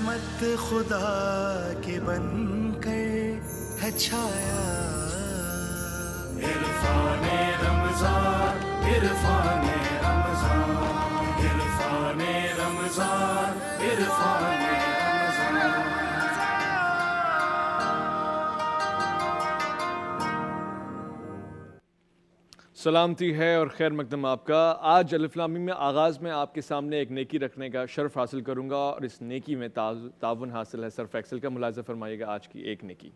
رحمت خدا کے بن کر ہے چھایا. عرفان رمضان عرفان رمضان عرفان رمضان عرفان رمضان. سلامتی ہے اور خیر مقدم آپ کا. آج الف لام میم میں آغاز میں آپ کے سامنے ایک نیکی رکھنے کا شرف حاصل کروں گا اور اس نیکی میں تعاون حاصل ہے سرف ایکسل کا. ملاحظہ فرمائیے گا آج کی ایک نیکی.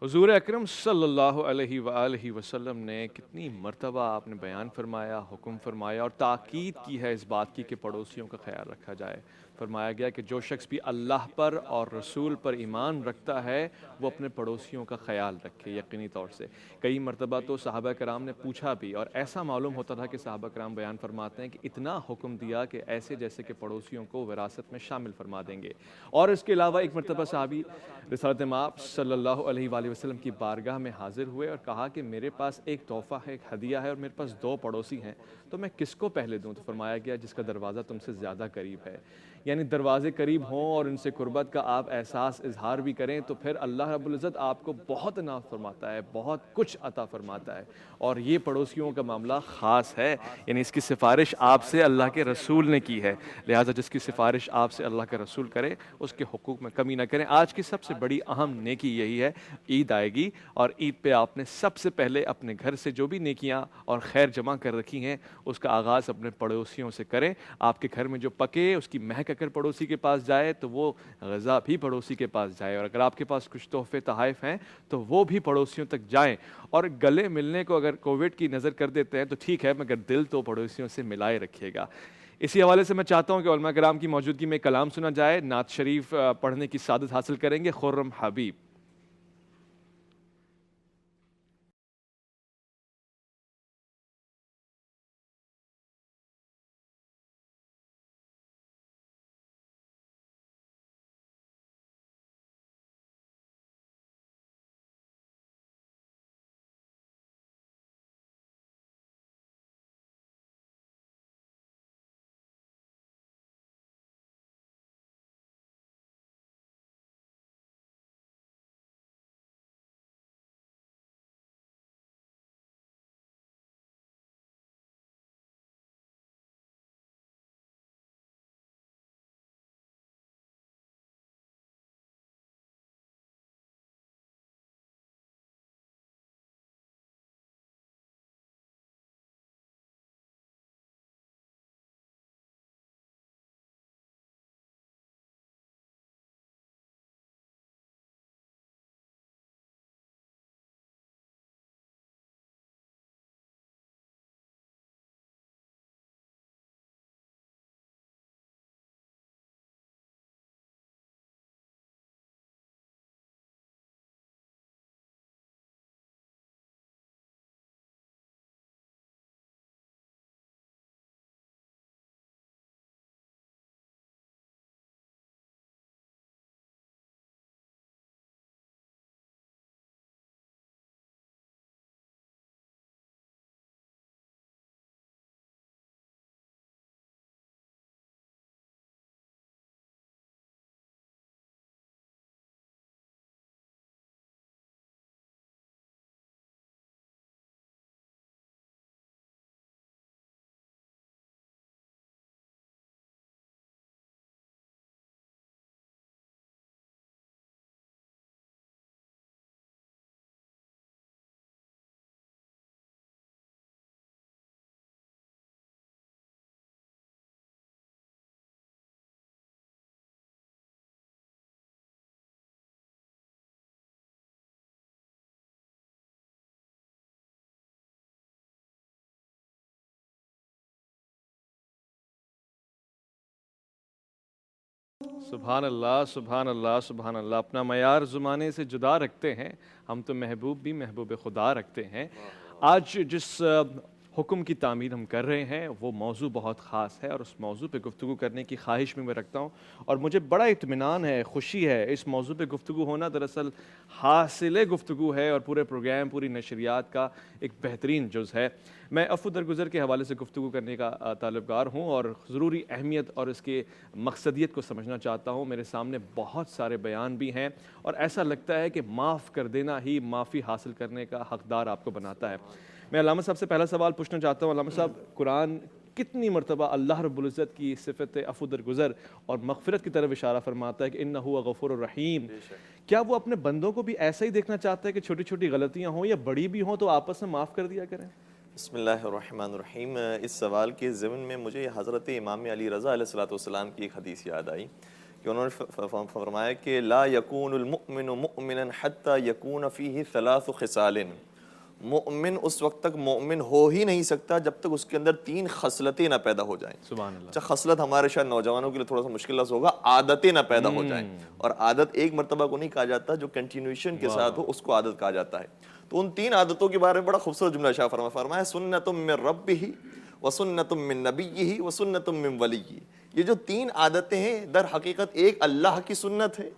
حضور اکرم صلی اللہ علیہ وآلہ وسلم نے کتنی مرتبہ آپ نے بیان فرمایا، حکم فرمایا اور تاکید کی ہے اس بات کی کہ پڑوسیوں کا خیال رکھا جائے. فرمایا گیا کہ جو شخص بھی اللہ پر اور رسول پر ایمان رکھتا ہے وہ اپنے پڑوسیوں کا خیال رکھے یقینی طور سے. کئی مرتبہ تو صحابہ کرام نے پوچھا بھی اور ایسا معلوم ہوتا تھا کہ صحابہ کرام بیان فرماتے ہیں کہ اتنا حکم دیا کہ ایسے جیسے کہ پڑوسیوں کو وراثت میں شامل فرما دیں گے. اور اس کے علاوہ ایک مرتبہ صحابی رسالت مآب صلی اللہ علیہ وآلہ وسلم کی بارگاہ میں حاضر ہوئے اور کہا کہ میرے پاس ایک تحفہ ہے، ایک ہدیہ ہے اور میرے پاس 2 پڑوسی ہیں، تو میں کس کو پہلے دوں؟ تو فرمایا گیا جس کا دروازہ تم سے زیادہ قریب ہے. یعنی دروازے قریب ہوں اور ان سے قربت کا آپ احساس اظہار بھی کریں تو پھر اللہ رب العزت آپ کو بہت عنایت فرماتا ہے، بہت کچھ عطا فرماتا ہے. اور یہ پڑوسیوں کا معاملہ خاص ہے، یعنی اس کی سفارش آپ سے اللہ کے رسول نے کی ہے، لہٰذا جس کی سفارش آپ سے اللہ کے رسول کرے اس کے حقوق میں کمی نہ کریں. آج کی سب سے بڑی اہم نیکی یہی ہے. عید آئے گی اور عید پہ آپ نے سب سے پہلے اپنے گھر سے جو بھی نیکیاں اور خیر جمع کر رکھی ہیں اس کا آغاز اپنے پڑوسیوں سے کریں. آپ کے گھر میں جو پکے اس کی مہک اگر پڑوسی کے پاس جائے تو وہ غذا بھی پڑوسی کے پاس جائے، اور اگر آپ کے پاس کچھ تحفے تحائف ہیں تو وہ بھی پڑوسیوں تک جائیں. اور گلے ملنے کو اگر کووڈ کی نظر کر دیتے ہیں تو ٹھیک ہے، مگر دل تو پڑوسیوں سے ملائے رکھیے گا. اسی حوالے سے میں چاہتا ہوں کہ علماء کرام کی موجودگی میں کلام سنا جائے. نعت شریف پڑھنے کی سعادت حاصل کریں گے خرم حبیب. سبحان اللہ سبحان اللہ سبحان اللہ. اپنا معیار زمانے سے جدا رکھتے ہیں ہم تو، محبوب بھی محبوب خدا رکھتے ہیں. آج جس حکم کی تعمیر ہم کر رہے ہیں وہ موضوع بہت خاص ہے، اور اس موضوع پہ گفتگو کرنے کی خواہش میں رکھتا ہوں، اور مجھے بڑا اطمینان ہے، خوشی ہے اس موضوع پہ گفتگو ہونا دراصل حاصل گفتگو ہے، اور پورے پروگرام پوری نشریات کا ایک بہترین جز ہے۔ میں عفو درگزر کے حوالے سے گفتگو کرنے کا طالبگار ہوں، اور ضروری اہمیت اور اس کے مقصدیت کو سمجھنا چاہتا ہوں۔ میرے سامنے بہت سارے بیان بھی ہیں، اور ایسا لگتا ہے کہ معاف کر دینا ہی معافی حاصل کرنے کا حقدار آپ کو بناتا ہے۔ میں علامہ صاحب سے پہلا سوال پوچھنا چاہتا ہوں۔ علامہ صاحب، قرآن کتنی مرتبہ اللہ رب العزت کی صفت عفو درگزر اور مغفرت کی طرف اشارہ فرماتا ہے کہ انہ هو غفور الرحیم؟ کیا وہ اپنے بندوں کو بھی ایسا ہی دیکھنا چاہتا ہے کہ چھوٹی چھوٹی غلطیاں ہوں یا بڑی بھی ہوں تو آپس میں معاف کر دیا کریں؟ بسم اللہ الرحمن الرحیم۔ اس سوال کے ضمن میں مجھے حضرت امام علی رضا علیہ السلام کی ایک حدیث یاد آئی کہ انہوں نے فرمایا کہ لا یکون المؤمن مؤمنا حتی یکون فیہ ثلاث خصال، مومن اس وقت تک مومن ہو ہی نہیں سکتا جب تک اس کے اندر 3 خصلتیں نہ پیدا ہو جائیں۔ سبحان اللہ۔ اچھا، خصلت ہمارے شاید نوجوانوں کے لیے تھوڑا سا مشکل لفظ ہوگا، عادتیں نہ پیدا ہو جائیں، اور عادت ایک مرتبہ کو نہیں کہا جاتا، جو کنٹینیوشن کے ساتھ ہو اس کو عادت کہا جاتا ہے۔ تو ان 3 عادتوں کے بارے میں بڑا خوبصورت جملہ شاہ فرمایا سنت من ربہ وسنت من نبیہ وسنت من ولیہ۔ یہ جو 3 عادتیں ہیں در حقیقت ایک اللہ کی سنت ہے،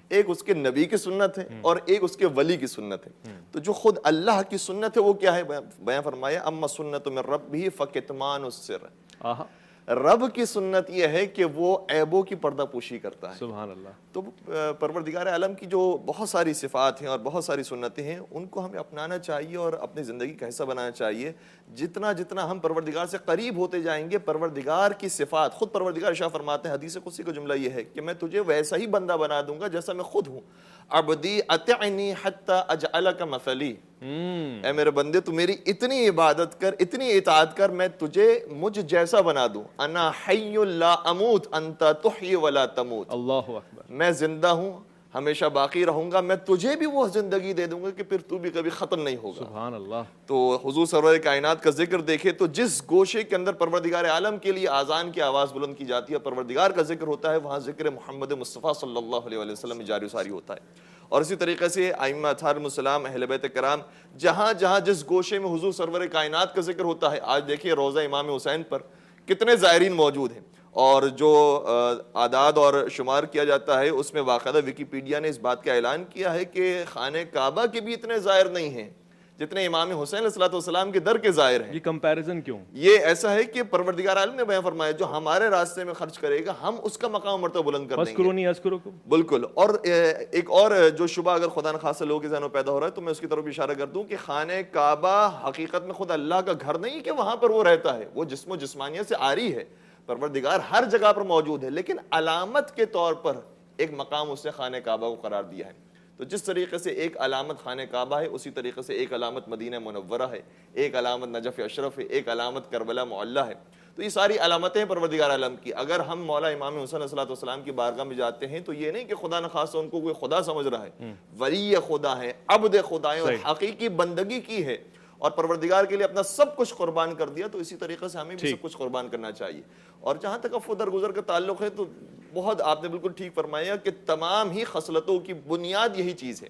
ایک اس کے نبی کی سنت ہے، اور ایک اس کے ولی کی سنت ہے۔ تو جو خود اللہ کی سنت ہے وہ کیا ہے؟ بیان فرمایا اما سنت من ربہ فکتمان السر۔ رب کی سنت یہ ہے کہ وہ عیبوں کی پردہ پوشی کرتا ہے۔ سبحان اللہ۔ تو پروردگار عالم کی جو بہت ساری صفات ہیں اور بہت ساری سنتیں ہیں، ان کو ہمیں اپنانا چاہیے اور اپنی زندگی کا حصہ بنانا چاہیے۔ جتنا جتنا ہم پروردگار سے قریب ہوتے جائیں گے، پروردگار کی صفات، خود پروردگار ارشاد فرماتے ہیں، حدیث قدسی کا جملہ یہ ہے کہ میں تجھے ویسا ہی بندہ بنا دوں گا جیسا میں خود ہوں۔ عبدی اطعنی حتی اجعلک مثلی، اے میرے بندے تو میری اتنی عبادت کر، اتنی اطاعت کر، میں تجھے مجھ جیسا بنا دوں۔ انا حی لا اموت انت تحیی ولا تموت، اللہ اکبر، میں زندہ ہوں، ہمیشہ باقی رہوں گا، میں تجھے بھی وہ زندگی دے دوں گا کہ پھر تو بھی کبھی ختم نہیں ہوگا۔ سبحان اللہ۔ تو حضور سرور کائنات کا ذکر دیکھے تو جس گوشے کے اندر پروردگار عالم کے لیے آذان کی آواز بلند کی جاتی ہے، پروردگار کا ذکر ہوتا ہے، وہاں ذکر محمد مصطفیٰ صلی اللہ علیہ وسلم جاری و ساری ہوتا ہے۔ اور اسی طریقے سے ائمہ اطہار علیہم السلام، اہل بیت کرام، جہاں جہاں جس گوشے میں حضور سرور کائنات کا ذکر ہوتا ہے، آج دیکھیے روضہ امام حسین پر کتنے زائرین موجود ہیں، اور جو اعداد اور شمار کیا جاتا ہے اس میں باقاعدہ ویکیپیڈیا نے اس بات کا اعلان کیا ہے کہ خانہ کعبہ کے بھی اتنے زائر نہیں ہیں جتنے امام حسین علیہ السلام کے در کے زائر ہیں۔ یہ کمپیریزن کیوں؟ یہ ایسا ہے کہ پروردگار عالم نے بیان فرمایا جو ہمارے راستے میں خرچ کرے گا ہم اس کا مقام مرتبہ بلند کر دیں گے۔ اذکرونی اذکرکم۔ بالکل۔ اور ایک اور جو شبہ اگر خدا نخواستہ لوگوں کے ذہنوں میں پیدا ہو رہا ہے تو میں اس کی طرف اشارہ کر دوں کہ خانہ کعبہ حقیقت میں خود اللہ کا گھر نہیں کہ وہاں پر وہ رہتا ہے، وہ جسم و جسمانیت سے عاری ہے، پروردگار ہر جگہ پر موجود ہے، لیکن علامت کے طور پر ایک مقام اس نے خانہ کعبہ کو قرار دیا ہے۔ تو جس طریقے سے ایک علامت خانہ کعبہ ہے، اسی طریقے سے ایک علامت مدینہ منورہ ہے، ایک علامت نجف اشرف ہے، ایک علامت کربلا معلیٰ ہے۔ تو یہ ساری علامتیں پروردگار عالم کی۔ اگر ہم مولا امام حسین علیہ السلام کی بارگاہ میں جاتے ہیں تو یہ نہیں کہ خدا نخواستہ ان کو کوئی خدا سمجھ رہا ہے، ولی خدا ہے، عبد خدا ہے، اور حقیقی بندگی کی ہے اور پروردگار کے لیے اپنا سب کچھ قربان کر دیا، تو اسی طریقے سے ہمیں بھی سب کچھ قربان کرنا چاہیے۔ اور جہاں تک عفو درگزر کا تعلق ہے تو بہت آپ نے بالکل ٹھیک فرمایا کہ تمام ہی خصلتوں کی بنیاد یہی چیز ہے۔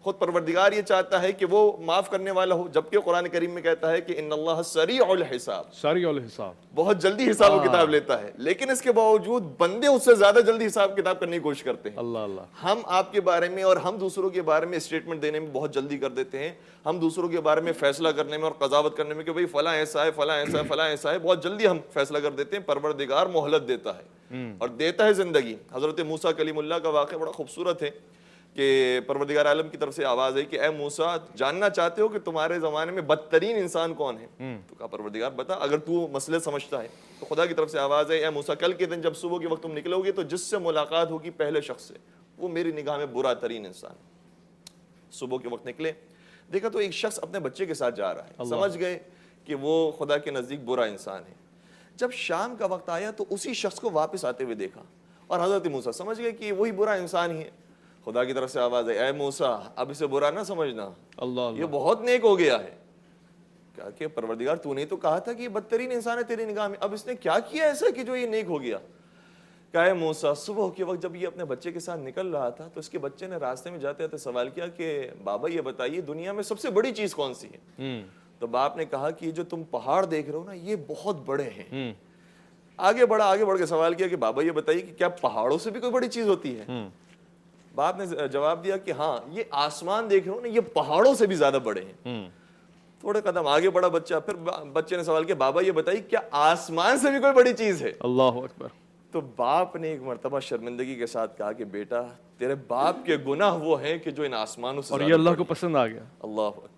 خود پروردگار یہ چاہتا ہے کہ وہ معاف کرنے والا ہو، جبکہ قرآن کریم میں کہتا ہے کہ ان اللہ سریع الحساب، سریع الحساب، بہت جلدی حساب و کتاب لیتا ہے، لیکن اس کے باوجود بندے اس سے زیادہ جلدی حساب کتاب کرنے کی کوشش کرتے ہیں۔ اللہ اللہ۔ ہم آپ کے بارے میں اور ہم دوسروں کے بارے میں اسٹیٹمنٹ دینے میں بہت جلدی کر دیتے ہیں، ہم دوسروں کے بارے میں فیصلہ کرنے میں اور قضاوت کرنے میں کہ بھئی فلاں ایسا ہے، فلاں ایسا ہے، فلاں ایسا ہے، بہت جلدی ہم فیصلہ کر دیتے ہیں۔ پروردگار مہلت دیتا ہے اور دیتا ہے زندگی۔ حضرت موسیٰ کلیم اللہ کا واقعہ بڑا خوبصورت ہے کہ پروردگار عالم کی طرف سے آواز ہے کہ اے موسیٰ، جاننا چاہتے ہو کہ تمہارے زمانے میں بدترین انسان کون ہے؟ تو کہا پروردگار بتا، اگر تو مسئلے سمجھتا ہے۔ تو خدا کی طرف سے آواز ہے اے موسیٰ، کل کے دن جب صبح کے وقت تم نکلو گے تو جس سے ملاقات ہوگی پہلے شخص سے، وہ میری نگاہ میں برا ترین انسان۔ صبح کے وقت نکلے، دیکھا تو ایک شخص اپنے بچے کے ساتھ جا رہا ہے، سمجھ گئے کہ وہ خدا کے نزدیک برا انسان ہے۔ جب شام کا وقت آیا تو اسی شخص کو واپس آتے ہوئے دیکھا اور حضرت موسیٰ سمجھ گئے کہ وہی برا انسان ہی ہے۔ خدا کی طرف سے آواز ہے اے موسیٰ، اب اسے برا نہ سمجھنا، اللہ، یہ بہت نیک ہو گیا ہے۔ کہا کہ پروردگار تو نے تو کہا تھا کہ یہ بدترین انسان ہے تیری نگاہ میں، اب اس نے کیا کیا ایسا کہ جو یہ نیک ہو گیا؟ کہا اے موسیٰ، صبح کے وقت جب یہ اپنے بچے کے ساتھ نکل رہا تھا تو اس کے بچے نے راستے میں جاتے جاتے سوال کیا کہ بابا یہ بتائیے دنیا میں سب سے بڑی چیز کون سی ہے؟ تو باپ نے کہا کہ یہ جو تم پہاڑ دیکھ رہے ہو نا یہ بہت بڑے ہیں. آگے بڑھ کے سوال کیا کہ بابا یہ بتائیے کہ کیا پہاڑوں سے بھی کوئی بڑی چیز ہوتی ہے؟ باپ نے جواب دیا کہ ہاں یہ آسمان دیکھ رہے ہو نا یہ پہاڑوں سے بھی زیادہ بڑے ہیں. تھوڑے قدم آگے بڑھا بچہ, پھر بچے نے سوال کیا بابا یہ بتائیے کیا آسمان سے بھی کوئی بڑی چیز ہے؟ اللہ اکبر. تو باپ نے ایک مرتبہ شرمندگی کے ساتھ کہا کہ بیٹا تیرے باپ کے گناہ وہ ہیں کہ جو ان آسمانوں سے اور زیادہ یہ اللہ بڑے کو ہیں. پسند آ گیا. اللہ اکبر.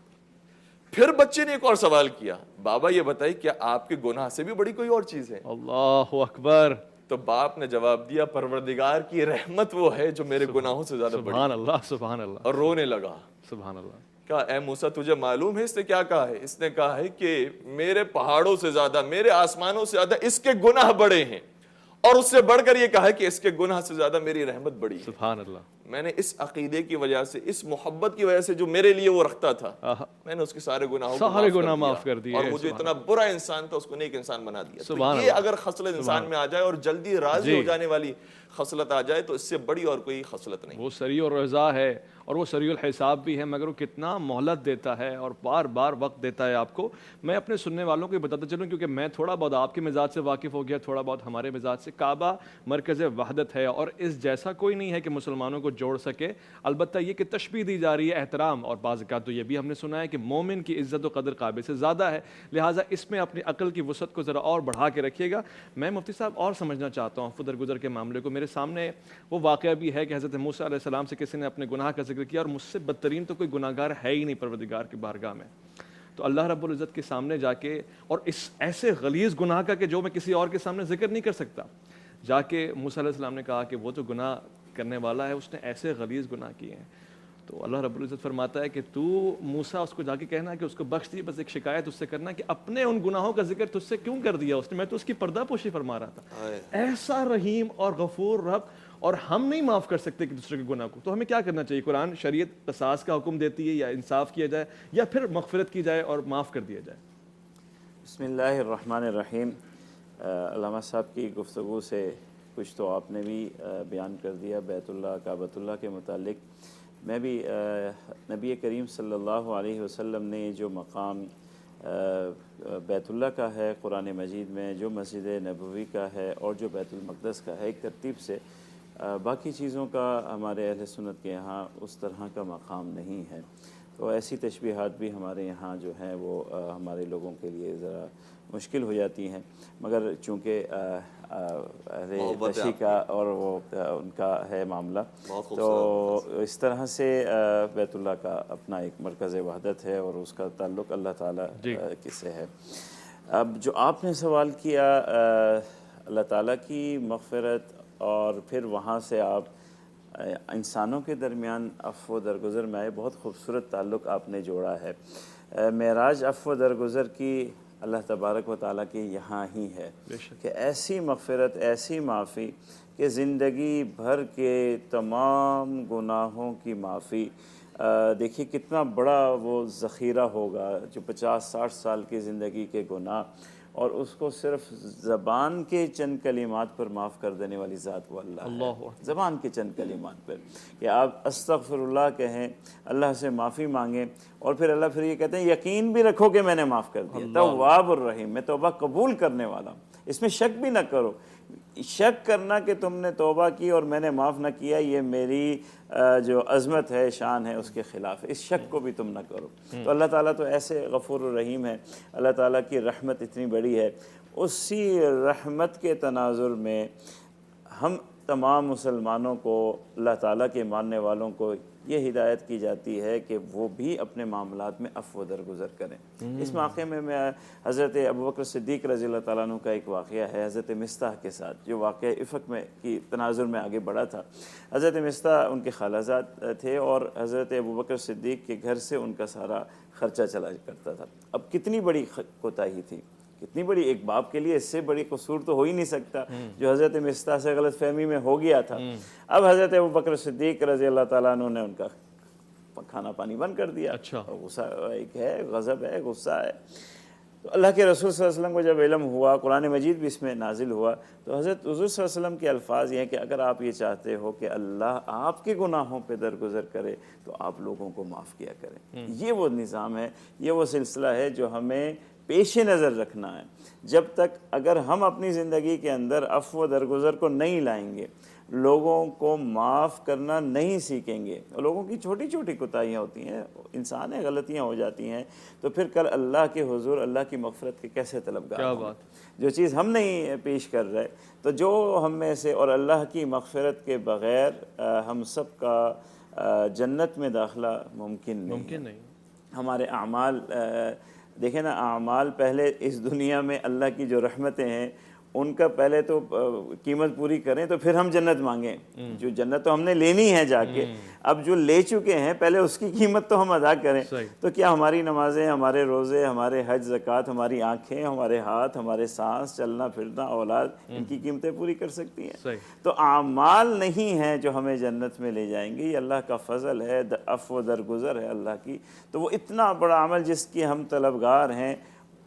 پھر بچے نے ایک اور سوال کیا بابا یہ بتائیے کیا آپ کے گناہ سے بھی بڑی کوئی اور چیز ہے؟ اللہ اکبر. تو باپ نے جواب دیا پروردگار کی رحمت وہ ہے جو میرے گناہوں سے زیادہ بڑی سبحان ہے. اللہ سبحان اللہ. اور رونے لگا. سبحان اللہ. کہا اے موسیٰ تجھے معلوم ہے اس نے کیا کہا ہے؟ اس نے کہا ہے کہ میرے پہاڑوں سے زیادہ میرے آسمانوں سے زیادہ اس کے گناہ بڑے ہیں, اور اس سے بڑھ کر یہ کہا ہے کہ اس کے گناہ سے زیادہ میری رحمت بڑی ہے. سبحان اللہ. میں نے اس عقیدے کی وجہ سے, اس محبت کی وجہ سے جو میرے لیے وہ رکھتا تھا, میں نے اس کے سارے گناہوں کو معاف کر دیا, اور مجھے اتنا برا انسان تھا اس کو نیک انسان بنا دیا. تو سبحان یہ اگر خصلت انسان میں آ جائے اور جلدی راضی ہو جانے والی خصلت آ جائے تو اس سے بڑی اور کوئی خصلت نہیں. وہ سریع الرضا ہے اور وہ سریع الحساب بھی ہے, مگر وہ کتنا مہلت دیتا ہے اور بار بار وقت دیتا ہے آپ کو. میں اپنے سننے والوں کو یہ بتاتا چلوں کیونکہ میں تھوڑا بہت آپ کے مزاج سے واقف ہو گیا, تھوڑا بہت ہمارے مزاج سے. کعبہ مرکز وحدت ہے اور اس جیسا کوئی نہیں ہے کہ مسلمانوں کو جوڑ سکے. البتہ یہ کہ تشبیہ دی جا رہی ہے احترام, اور بعض اوقات تو یہ بھی ہم نے سنا ہے کہ مومن کی عزت و قدر کعبے سے زیادہ ہے, لہٰذا اس میں اپنی عقل کی وسعت کو ذرا اور بڑھا کے رکھیے گا. میں مفتی صاحب اور سمجھنا چاہتا ہوں فدر گزر کے معاملے کو. میرے سامنے وہ واقعہ بھی ہے کہ حضرت موسیٰ علیہ السلام سے کسی نے اپنے گناہ کا ذکر کیا, اور مجھ سے بدترین تو کوئی گناہ گار ہے ہی نہیں پروردگار کی بارگاہ میں. تو اللہ رب العزت کے سامنے جا کے, اور اس ایسے غلیظ گناہ کا کہ جو میں کسی اور کے سامنے ذکر نہیں کر سکتا, جا کے موسیٰ علیہ السلام نے کہا کہ وہ تو گناہ کرنے والا ہے, اس نے ایسے غلیظ گناہ کیے ہیں. تو اللہ رب العزت فرماتا ہے کہ تو موسیٰ اس کو جا کے کہنا کہ اس کو بخش دی, بس ایک شکایت اس سے کرنا کہ اپنے ان گناہوں کا ذکر تجھ سے کیوں کر دیا اس نے, میں تو اس کی پردہ پوشی فرما رہا تھا. ایسا رحیم اور غفور رب, اور ہم نہیں معاف کر سکتے کہ دوسرے کے گناہ کو. تو ہمیں کیا کرنا چاہیے؟ قرآن شریعت قصاص کا حکم دیتی ہے, یا انصاف کیا جائے, یا پھر مغفرت کی جائے اور معاف کر دیا جائے. بسم اللہ الرحمن الرحیم. علامہ صاحب کی گفتگو سے کچھ تو آپ نے بھی بیان کر دیا بیت اللہ کعبۃ اللہ کے متعلق. میں بھی نبی کریم صلی اللہ علیہ وسلم نے جو مقام بیت اللہ کا ہے قرآن مجید میں, جو مسجد نبوی کا ہے اور جو بیت المقدس کا ہے, ایک ترتیب سے باقی چیزوں کا ہمارے اہل سنت کے یہاں اس طرح کا مقام نہیں ہے. تو ایسی تشبیہات بھی ہمارے یہاں جو ہیں وہ ہمارے لوگوں کے لیے ذرا مشکل ہو جاتی ہیں, مگر چونکہ اہل تشیع کا اور وہ ان کا ہے معاملہ, تو اس طرح سے بیت اللہ کا اپنا ایک مرکز وحدت ہے اور اس کا تعلق اللہ تعالیٰ سے ہے. اب جو آپ نے سوال کیا اللہ تعالیٰ کی مغفرت, اور پھر وہاں سے آپ انسانوں کے درمیان عفو و درگزر میں آئے, بہت خوبصورت تعلق آپ نے جوڑا ہے. معراج عفو و درگزر کی اللہ تبارک و تعالیٰ کے یہاں ہی ہے کہ ایسی مغفرت, ایسی معافی کہ زندگی بھر کے تمام گناہوں کی معافی. دیکھیے کتنا بڑا وہ ذخیرہ ہوگا جو 50-60 سال کی زندگی کے گناہ, اور اس کو صرف زبان کے چند کلمات پر معاف کر دینے والی ذات وہ اللہ ہے. زبان کے چند کلمات پر کہ آپ استغفر اللہ کہیں, اللہ سے معافی مانگیں, اور پھر اللہ پھر یہ کہتے ہیں یقین بھی رکھو کہ میں نے معاف کر دیا. تواب الرحیم, میں توبہ قبول کرنے والا ہوں, اس میں شک بھی نہ کرو. شک کرنا کہ تم نے توبہ کی اور میں نے معاف نہ کیا, یہ میری جو عظمت ہے, شان ہے, اس کے خلاف ہے. اس شک کو بھی تم نہ کرو. تو اللہ تعالیٰ تو ایسے غفور الرحیم ہے, اللہ تعالیٰ کی رحمت اتنی بڑی ہے. اسی رحمت کے تناظر میں ہم تمام مسلمانوں کو, اللہ تعالیٰ کے ماننے والوں کو یہ ہدایت کی جاتی ہے کہ وہ بھی اپنے معاملات میں عفو درگزر کریں. اس واقعے میں حضرت ابوبکر صدیق رضی اللہ تعالیٰ عنہ کا ایک واقعہ ہے حضرت مستح کے ساتھ, جو واقعہ افق میں کی تناظر میں آگے بڑھا تھا. حضرت مستح ان کے خالازاد تھے اور حضرت ابوبکر صدیق کے گھر سے ان کا سارا خرچہ چلا کرتا تھا. اب کتنی بڑی کوتاہی تھی, کتنی بڑی, ایک باپ کے لیے اس سے بڑی قصور تو ہو ہی نہیں سکتا جو حضرت مستح سے غلط فہمی میں ہو گیا تھا. اب حضرت ابوبکر صدیق رضی اللہ تعالیٰ عنہ نے ان کا کھانا پانی بند کر دیا. غصہ ایک ہے, غضب ہے, غصہ ہے. تو اللہ کے رسول صلی اللہ علیہ وسلم کو جب علم ہوا، قرآن مجید بھی اس میں نازل ہوا، تو حضرت حضور صلی اللہ علیہ وسلم کے الفاظ یہ ہیں کہ اگر آپ یہ چاہتے ہو کہ اللہ آپ کے گناہوں پہ درگزر کرے تو آپ لوگوں کو معاف کیا کریں۔ یہ وہ نظام ہے، یہ وہ سلسلہ ہے جو ہمیں پیش نظر رکھنا ہے۔ جب تک اگر ہم اپنی زندگی کے اندر عفو و درگزر کو نہیں لائیں گے، لوگوں کو معاف کرنا نہیں سیکھیں گے، لوگوں کی چھوٹی چھوٹی کوتاہیاں ہوتی ہیں، انسان ہے، غلطیاں ہو جاتی ہیں، تو پھر کل اللہ کے حضور اللہ کی مغفرت کے کیسے طلبگار کیا ہوں گے؟ بات، جو چیز ہم نہیں پیش کر رہے، تو جو ہم میں سے اور اللہ کی مغفرت کے بغیر ہم سب کا جنت میں داخلہ ممکن نہیں۔ ہمارے اعمال دیکھیں نا، اعمال پہلے اس دنیا میں اللہ کی جو رحمتیں ہیں ان کا پہلے تو قیمت پوری کریں تو پھر ہم جنت مانگیں۔ جو جنت تو ہم نے لینی ہے جا کے، اب جو لے چکے ہیں پہلے اس کی قیمت تو ہم ادا کریں۔ تو کیا ہماری نمازیں، ہمارے روزے، ہمارے حج زکوٰۃ، ہماری آنکھیں، ہمارے ہاتھ، ہمارے سانس، چلنا پھرنا، اولاد، ان کی قیمتیں پوری کر سکتی ہیں؟ تو اعمال نہیں ہیں جو ہمیں جنت میں لے جائیں گے، یہ اللہ کا فضل ہے، عفو و درگزر ہے اللہ کی۔ تو وہ اتنا بڑا عمل جس کی ہم طلبگار ہیں،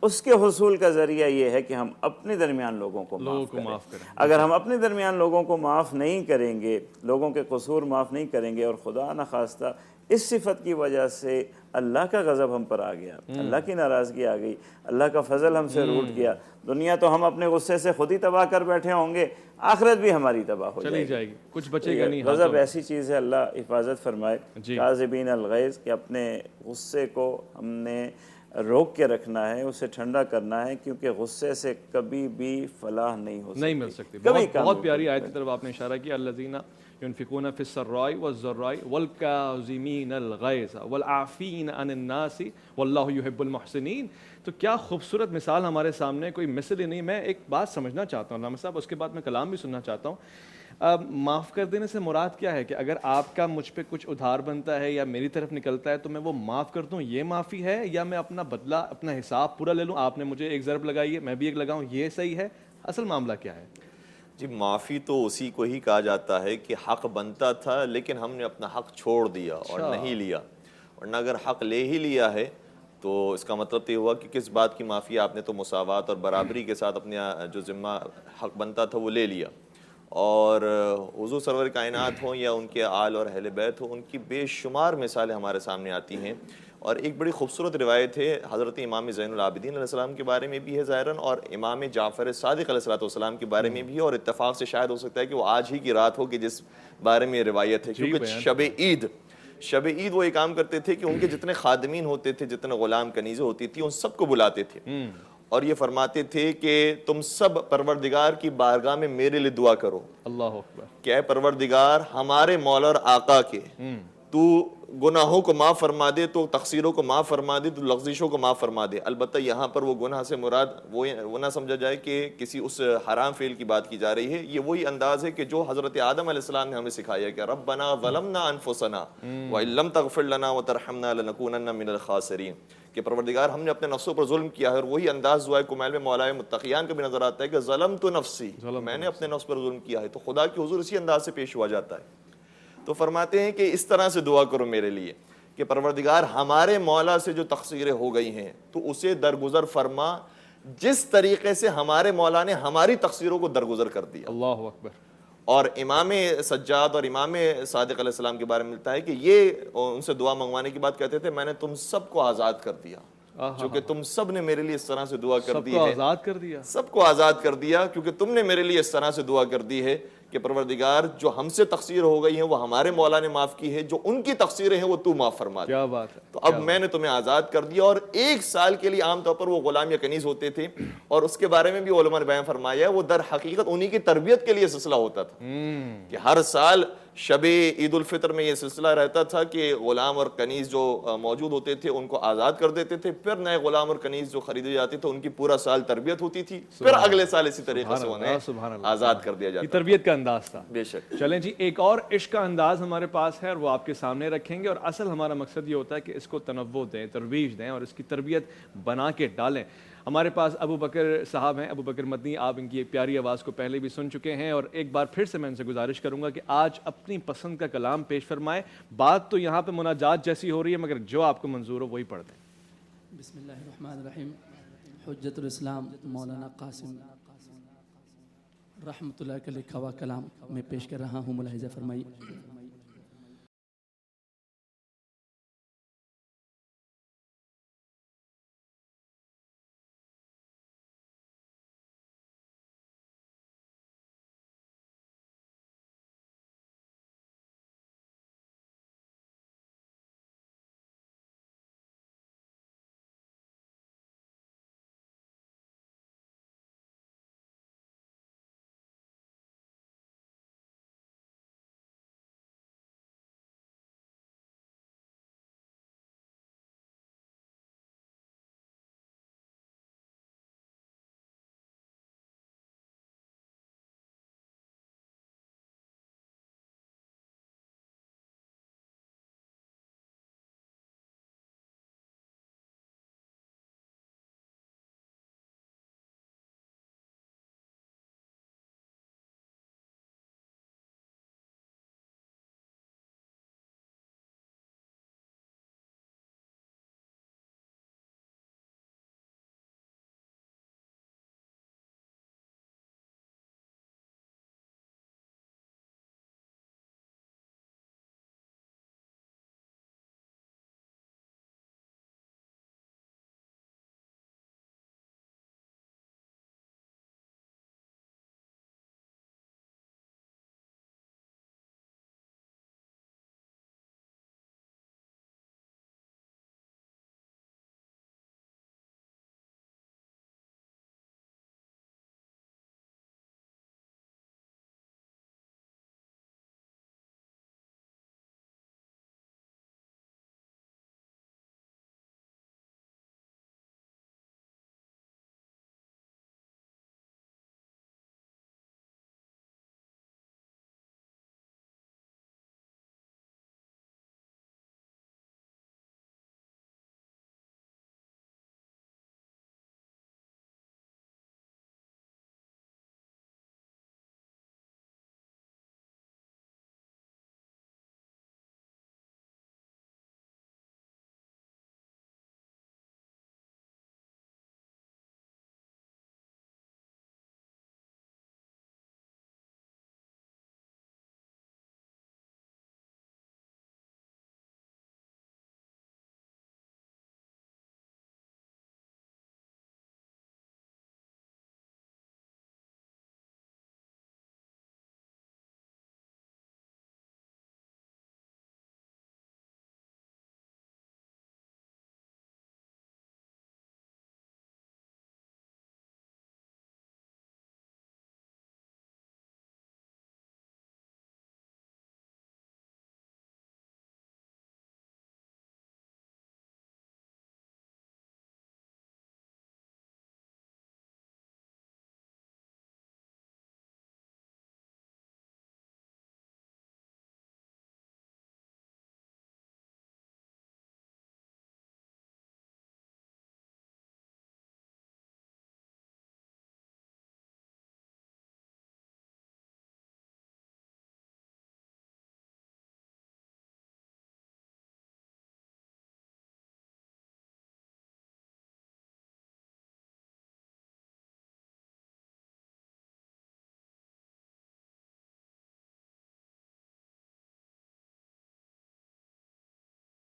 اس کے حصول کا ذریعہ یہ ہے کہ ہم اپنے درمیان لوگوں کو معاف کریں۔ اگر ہم اپنے درمیان لوگوں کو معاف نہیں کریں گے، لوگوں کے قصور معاف نہیں کریں گے، اور خدا نخواستہ اس صفت کی وجہ سے اللہ کا غضب ہم پر آ گیا، اللہ کی ناراضگی آ گئی، اللہ کا فضل ہم سے روٹ گیا، دنیا تو ہم اپنے غصے سے خود ہی تباہ کر بیٹھے ہوں گے، آخرت بھی ہماری تباہ ہو جائے گی، کچھ بچے گا نہیں۔ غضب ایسی چیز ہے، اللہ حفاظت فرمائے۔ کاظمین الغیظ، کہ اپنے غصے کو ہم نے روک کے رکھنا ہے، اسے ٹھنڈا کرنا ہے، کیونکہ غصے سے کبھی بھی فلاح نہیں مل سکتی۔ بہت پیاری آیت کی طرف آپ نے اشارہ کیا، الذین ينفقون في السراء والضراء والكاظمین الغیظ والعافین عن الناس واللہ يحب المحسنین۔ تو کیا خوبصورت مثال ہمارے سامنے، کوئی مثل ہی نہیں۔ میں ایک بات سمجھنا چاہتا ہوں علامہ صاحب، اس کے بعد میں کلام بھی سننا چاہتا ہوں۔ معاف کر دینے سے مراد کیا ہے؟ کہ اگر آپ کا مجھ پہ کچھ ادھار بنتا ہے یا میری طرف نکلتا ہے تو میں وہ معاف کر دوں، یہ معافی ہے؟ یا میں اپنا بدلہ، اپنا حساب پورا لے لوں، آپ نے مجھے ایک ضرب لگائی ہے میں بھی ایک لگاؤں، یہ صحیح ہے؟ اصل معاملہ کیا ہے؟ جی، معافی تو اسی کو ہی کہا جاتا ہے کہ حق بنتا تھا لیکن ہم نے اپنا حق چھوڑ دیا اور نہیں لیا، ورنہ اگر حق لے ہی لیا ہے تو اس کا مطلب یہ ہوا کہ کس بات کی معافی؟ آپ نے تو مساوات اور برابری کے ساتھ اپنے جو ذمہ حق بنتا تھا وہ لے لیا۔ اور حضور سرور کائنات ہوں یا ان کے آل اور اہل بیت ہوں، ان کی بے شمار مثالیں ہمارے سامنے آتی ہیں۔ اور ایک بڑی خوبصورت روایت ہے حضرت امام زین العابدین علیہ السلام کے بارے میں بھی ہے ظاہراً، اور امام جعفر صادق علیہ السلام کے بارے میں بھی ہے، اور اتفاق سے شاید ہو سکتا ہے کہ وہ آج ہی کی رات ہو کہ جس بارے میں روایت ہے، کیونکہ شب عید وہ یہ کام کرتے تھے کہ ان کے جتنے خادمین ہوتے تھے، جتنے غلام کنیزیں ہوتی تھی، ان سب کو بلاتے تھے اور یہ فرماتے تھے کہ تم سب پروردگار کی بارگاہ میں میرے لیے دعا کرو۔ اللہ اکبر۔ کہ اے پروردگار، ہمارے مولا اور آقا کے تو گناہوں کو معاف فرما دے، تو تقصیروں کو معاف فرما دے، تو لغزشوں کو معاف فرما دے۔ البتہ یہاں پر وہ گناہ سے مراد وہ نہ سمجھا جائے کہ کسی اس حرام فعل کی بات کی جا رہی ہے، یہ وہی انداز ہے کہ جو حضرت آدم علیہ السلام نے ہمیں سکھایا کہ ربنا ظلمنا انفسنا وان لم تغفر لنا وترحمنا لنکونن من الخاسرین، کہ پروردگار ہم نے اپنے نفسوں پر ظلم کیا ہے۔ اور وہی انداز دعائے کمیل میں مولا متقیان کا بھی نظر آتا ہے کہ ظلمت نفسی، میں نے اپنے نفس پر ظلم کیا ہے۔ تو خدا کی حضور اسی انداز سے پیش ہوا جاتا ہے۔ تو فرماتے ہیں کہ اس طرح سے دعا کرو میرے لیے کہ پروردگار ہمارے مولا سے جو تقصیریں ہو گئی ہیں تو اسے درگزر فرما، جس طریقے سے ہمارے مولا نے ہماری تقصیروں کو درگزر کر دیا۔ اللہ اکبر۔ اور امام سجاد اور امام صادق علیہ السلام کے بارے میں ملتا ہے کہ یہ ان سے دعا منگوانے کی بات کہتے تھے، میں نے تم سب کو آزاد کر دیا، چونکہ تم سب نے میرے لیے اس طرح سے دعا کر دی ہے، سب کو آزاد کر دیا کیونکہ تم نے میرے لیے اس طرح سے دعا کر دی ہے کہ پروردگار جو ہم سے تقصیر ہو گئی ہیں وہ ہمارے مولا نے معاف کی ہے، جو ان کی تقصیریں ہیں وہ تو معاف فرما دے۔ کیا بات ہے۔ تو اب میں نے تمہیں آزاد کر دیا۔ اور ایک سال کے لیے عام طور پر وہ غلام یا کنیز ہوتے تھے، اور اس کے بارے میں بھی علماء نے بیان فرمایا ہے وہ در حقیقت انہی کی تربیت کے لیے سلسلہ ہوتا تھا کہ ہر سال شب عید الفطر میں یہ سلسلہ رہتا تھا کہ غلام اور کنیز جو موجود ہوتے تھے ان کو آزاد کر دیتے تھے، پھر نئے غلام اور کنیز جو خریدے جاتے تھے ان کی پورا سال تربیت ہوتی تھی، پھر اگلے سال اسی طریقے سے انہیں آزاد کر دیا جاتا یہ تربیت کا انداز تھا۔ بے شک۔ چلیں جی، ایک اور عشق کا انداز ہمارے پاس ہے اور وہ آپ کے سامنے رکھیں گے، اور اصل ہمارا مقصد یہ ہوتا ہے کہ اس کو تنوع دیں، ترویج دیں اور اس کی تربیت بنا کے ڈالیں۔ ہمارے پاس ابو بکر صاحب ہیں، ابو بکر مدنی، آپ ان کی ایک پیاری آواز کو پہلے بھی سن چکے ہیں، اور ایک بار پھر سے میں ان سے گزارش کروں گا کہ آج اپنی پسند کا کلام پیش فرمائیں۔ بات تو یہاں پہ مناجات جیسی ہو رہی ہے مگر جو آپ کو منظور ہو وہی پڑھ دیں۔ بسم اللہ الرحمن الرحیم۔ حجت الاسلام مولانا قاسم رحمۃ اللہ کا لکھا ہوا کلام میں پیش کر رہا ہوں، ملاحظہ فرمائیے۔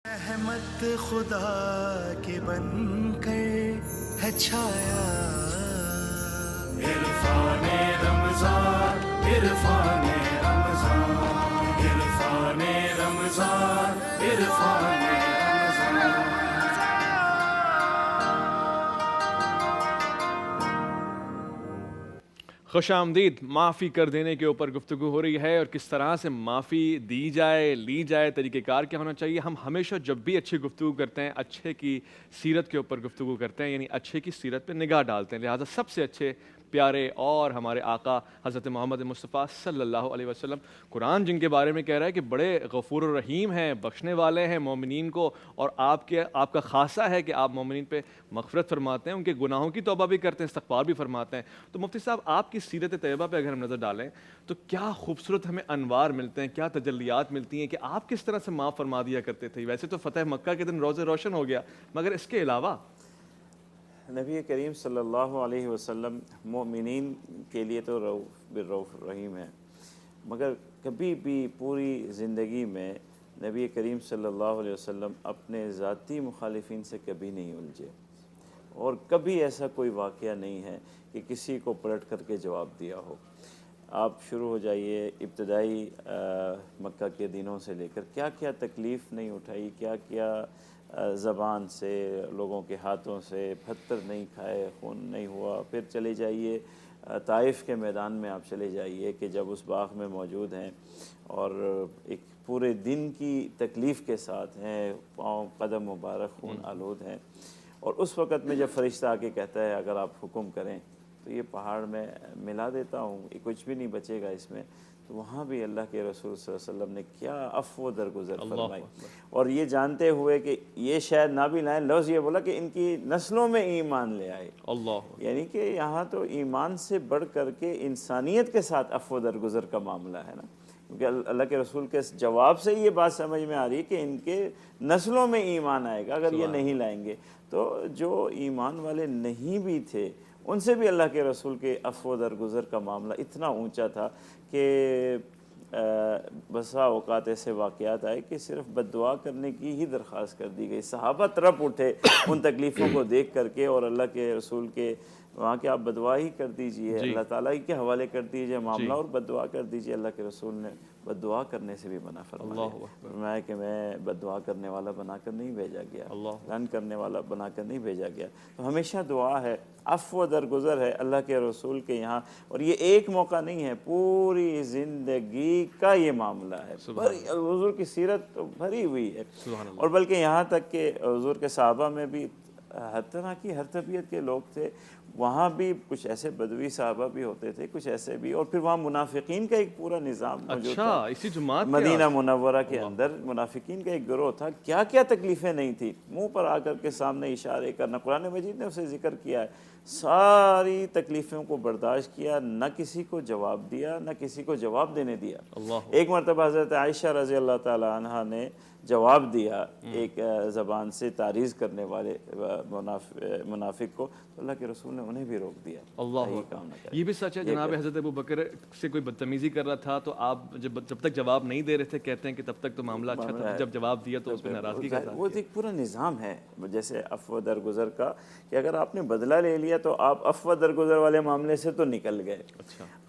رحمت خدا کے بن کر ہے چھایا، عرفان رمضان عرفان رمضان عرفان رمضان عرفان خوش آمدید۔ معافی کر دینے کے اوپر گفتگو ہو رہی ہے اور کس طرح سے معافی دی جائے، لی جائے، طریقہ کار کیا ہونا چاہیے۔ ہم ہمیشہ جب بھی اچھی گفتگو کرتے ہیں اچھے کی سیرت کے اوپر گفتگو کرتے ہیں، یعنی اچھے کی سیرت پہ نگاہ ڈالتے ہیں، لہٰذا سب سے اچھے پیارے اور ہمارے آقا حضرت محمد مصطفیٰ صلی اللہ علیہ وسلم، قرآن جن کے بارے میں کہہ رہا ہے کہ بڑے غفور الرحیم ہیں، بخشنے والے ہیں مومنین کو، اور آپ کا خاصہ ہے کہ آپ مومنین پہ مغفرت فرماتے ہیں، ان کے گناہوں کی توبہ بھی کرتے ہیں، استغفار بھی فرماتے ہیں۔ تو مفتی صاحب، آپ کی سیرت طیبہ پہ اگر ہم نظر ڈالیں تو کیا خوبصورت ہمیں انوار ملتے ہیں، کیا تجلیات ملتی ہیں کہ آپ کس طرح سے معاف فرما دیا کرتے تھے۔ ویسے تو فتح مکہ کے دن روزے روشن ہو گیا، مگر اس کے علاوہ نبی کریم صلی اللہ علیہ وسلم مومنین کے لیے تو رؤوف بالرؤوف الرحیم ہے، مگر کبھی بھی پوری زندگی میں نبی کریم صلی اللہ علیہ وسلم اپنے ذاتی مخالفین سے کبھی نہیں الجھے، اور کبھی ایسا کوئی واقعہ نہیں ہے کہ کسی کو پلٹ کر کے جواب دیا ہو۔ آپ شروع ہو جائیے ابتدائی مکہ کے دنوں سے لے کر، کیا کیا تکلیف نہیں اٹھائی، کیا کیا زبان سے، لوگوں کے ہاتھوں سے پتھر نہیں کھائے، خون نہیں ہوا۔ پھر چلے جائیے طائف کے میدان میں، آپ چلے جائیے کہ جب اس باغ میں موجود ہیں اور ایک پورے دن کی تکلیف کے ساتھ ہیں، پاؤں قدم مبارک خون آلود ہیں، اور اس وقت میں جب فرشتہ آ کے کہتا ہے اگر آپ حکم کریں تو یہ پہاڑ میں ملا دیتا ہوں، یہ کچھ بھی نہیں بچے گا اس میں، تو وہاں بھی اللہ کے رسول صلی اللہ علیہ وسلم نے کیا عفو درگزر فرمائی، اور یہ جانتے ہوئے کہ یہ شاید نہ بھی لائیں، لفظ یہ بولا کہ ان کی نسلوں میں ایمان لے آئے، اللہ، یعنی کہ یہاں تو ایمان سے بڑھ کر کے انسانیت کے ساتھ عفو درگزر کا معاملہ ہے نا، کیونکہ اللہ کے رسول کے جواب سے یہ بات سمجھ میں آ رہی ہے کہ ان کے نسلوں میں ایمان آئے گا اگر یہ نہیں لائیں گے۔ تو جو ایمان والے نہیں بھی تھے ان سے بھی اللہ کے رسول کے عفو درگزر کا معاملہ اتنا اونچا تھا کہ بسا اوقات ایسے واقعات آئے کہ صرف بد دعا کرنے کی ہی درخواست کر دی گئی، صحابہ تڑپ اٹھے ان تکلیفوں کو دیکھ کر کے، اور اللہ کے رسول کے وہاں کہ آپ بد دعا ہی کر دیجئے، اللہ تعالیٰ ہی کے حوالے کر دیجئے معاملہ اور بد دعا کر دیجئے۔ اللہ کے رسول نے بد دعا کرنے سے بھی منع فرمایا کہ میں بد دعا کرنے والا بنا کر نہیں بھیجا گیا، لعن کرنے والا بنا کر نہیں بھیجا گیا۔ تو ہمیشہ دعا ہے، عفو درگزر ہے اللہ کے رسول کے یہاں، اور یہ ایک موقع نہیں ہے، پوری زندگی کا یہ معاملہ ہے۔ حضور کی سیرت تو بھری ہوئی ہے، اور بلکہ یہاں تک کہ حضور کے صحابہ میں بھی ہر طرح کی ہر طبیعت کے لوگ تھے، وہاں بھی کچھ ایسے بدوی صحابہ بھی ہوتے تھے، کچھ ایسے بھی، اور پھر وہاں منافقین کا ایک پورا نظام موجود تھا۔ اسی جماعت مدینہ منورہ کے اندر منافقین کا ایک گروہ تھا، کیا کیا تکلیفیں نہیں تھی، منہ پر آ کر کے سامنے اشارے کرنا، قرآن مجید نے اسے ذکر کیا ہے، ساری تکلیفوں کو برداشت کیا، نہ کسی کو جواب دیا، نہ کسی کو جواب دینے دیا۔ ایک مرتبہ حضرت عائشہ رضی اللہ تعالی عنہا نے جواب دیا ایک زبان سے تعریض کرنے والے منافق کو، تو اللہ کے رسول نے انہیں بھی روک دیا۔ یہ بھی سچ ہے جناب حضرت ابوبکر سے کوئی بدتمیزی کر رہا تھا تو آپ جب تک جواب نہیں دے رہے تھے کہتے ہیں کہ تب تک تو معاملہ اچھا تھا، جب جواب دیا تو اس پہ ناراضگی کا وہ ایک پورا نظام ہے جیسے عفو درگزر کا، کہ اگر آپ نے بدلہ لے لیا تو آپ عفو درگزر والے معاملے سے تو نکل گئے۔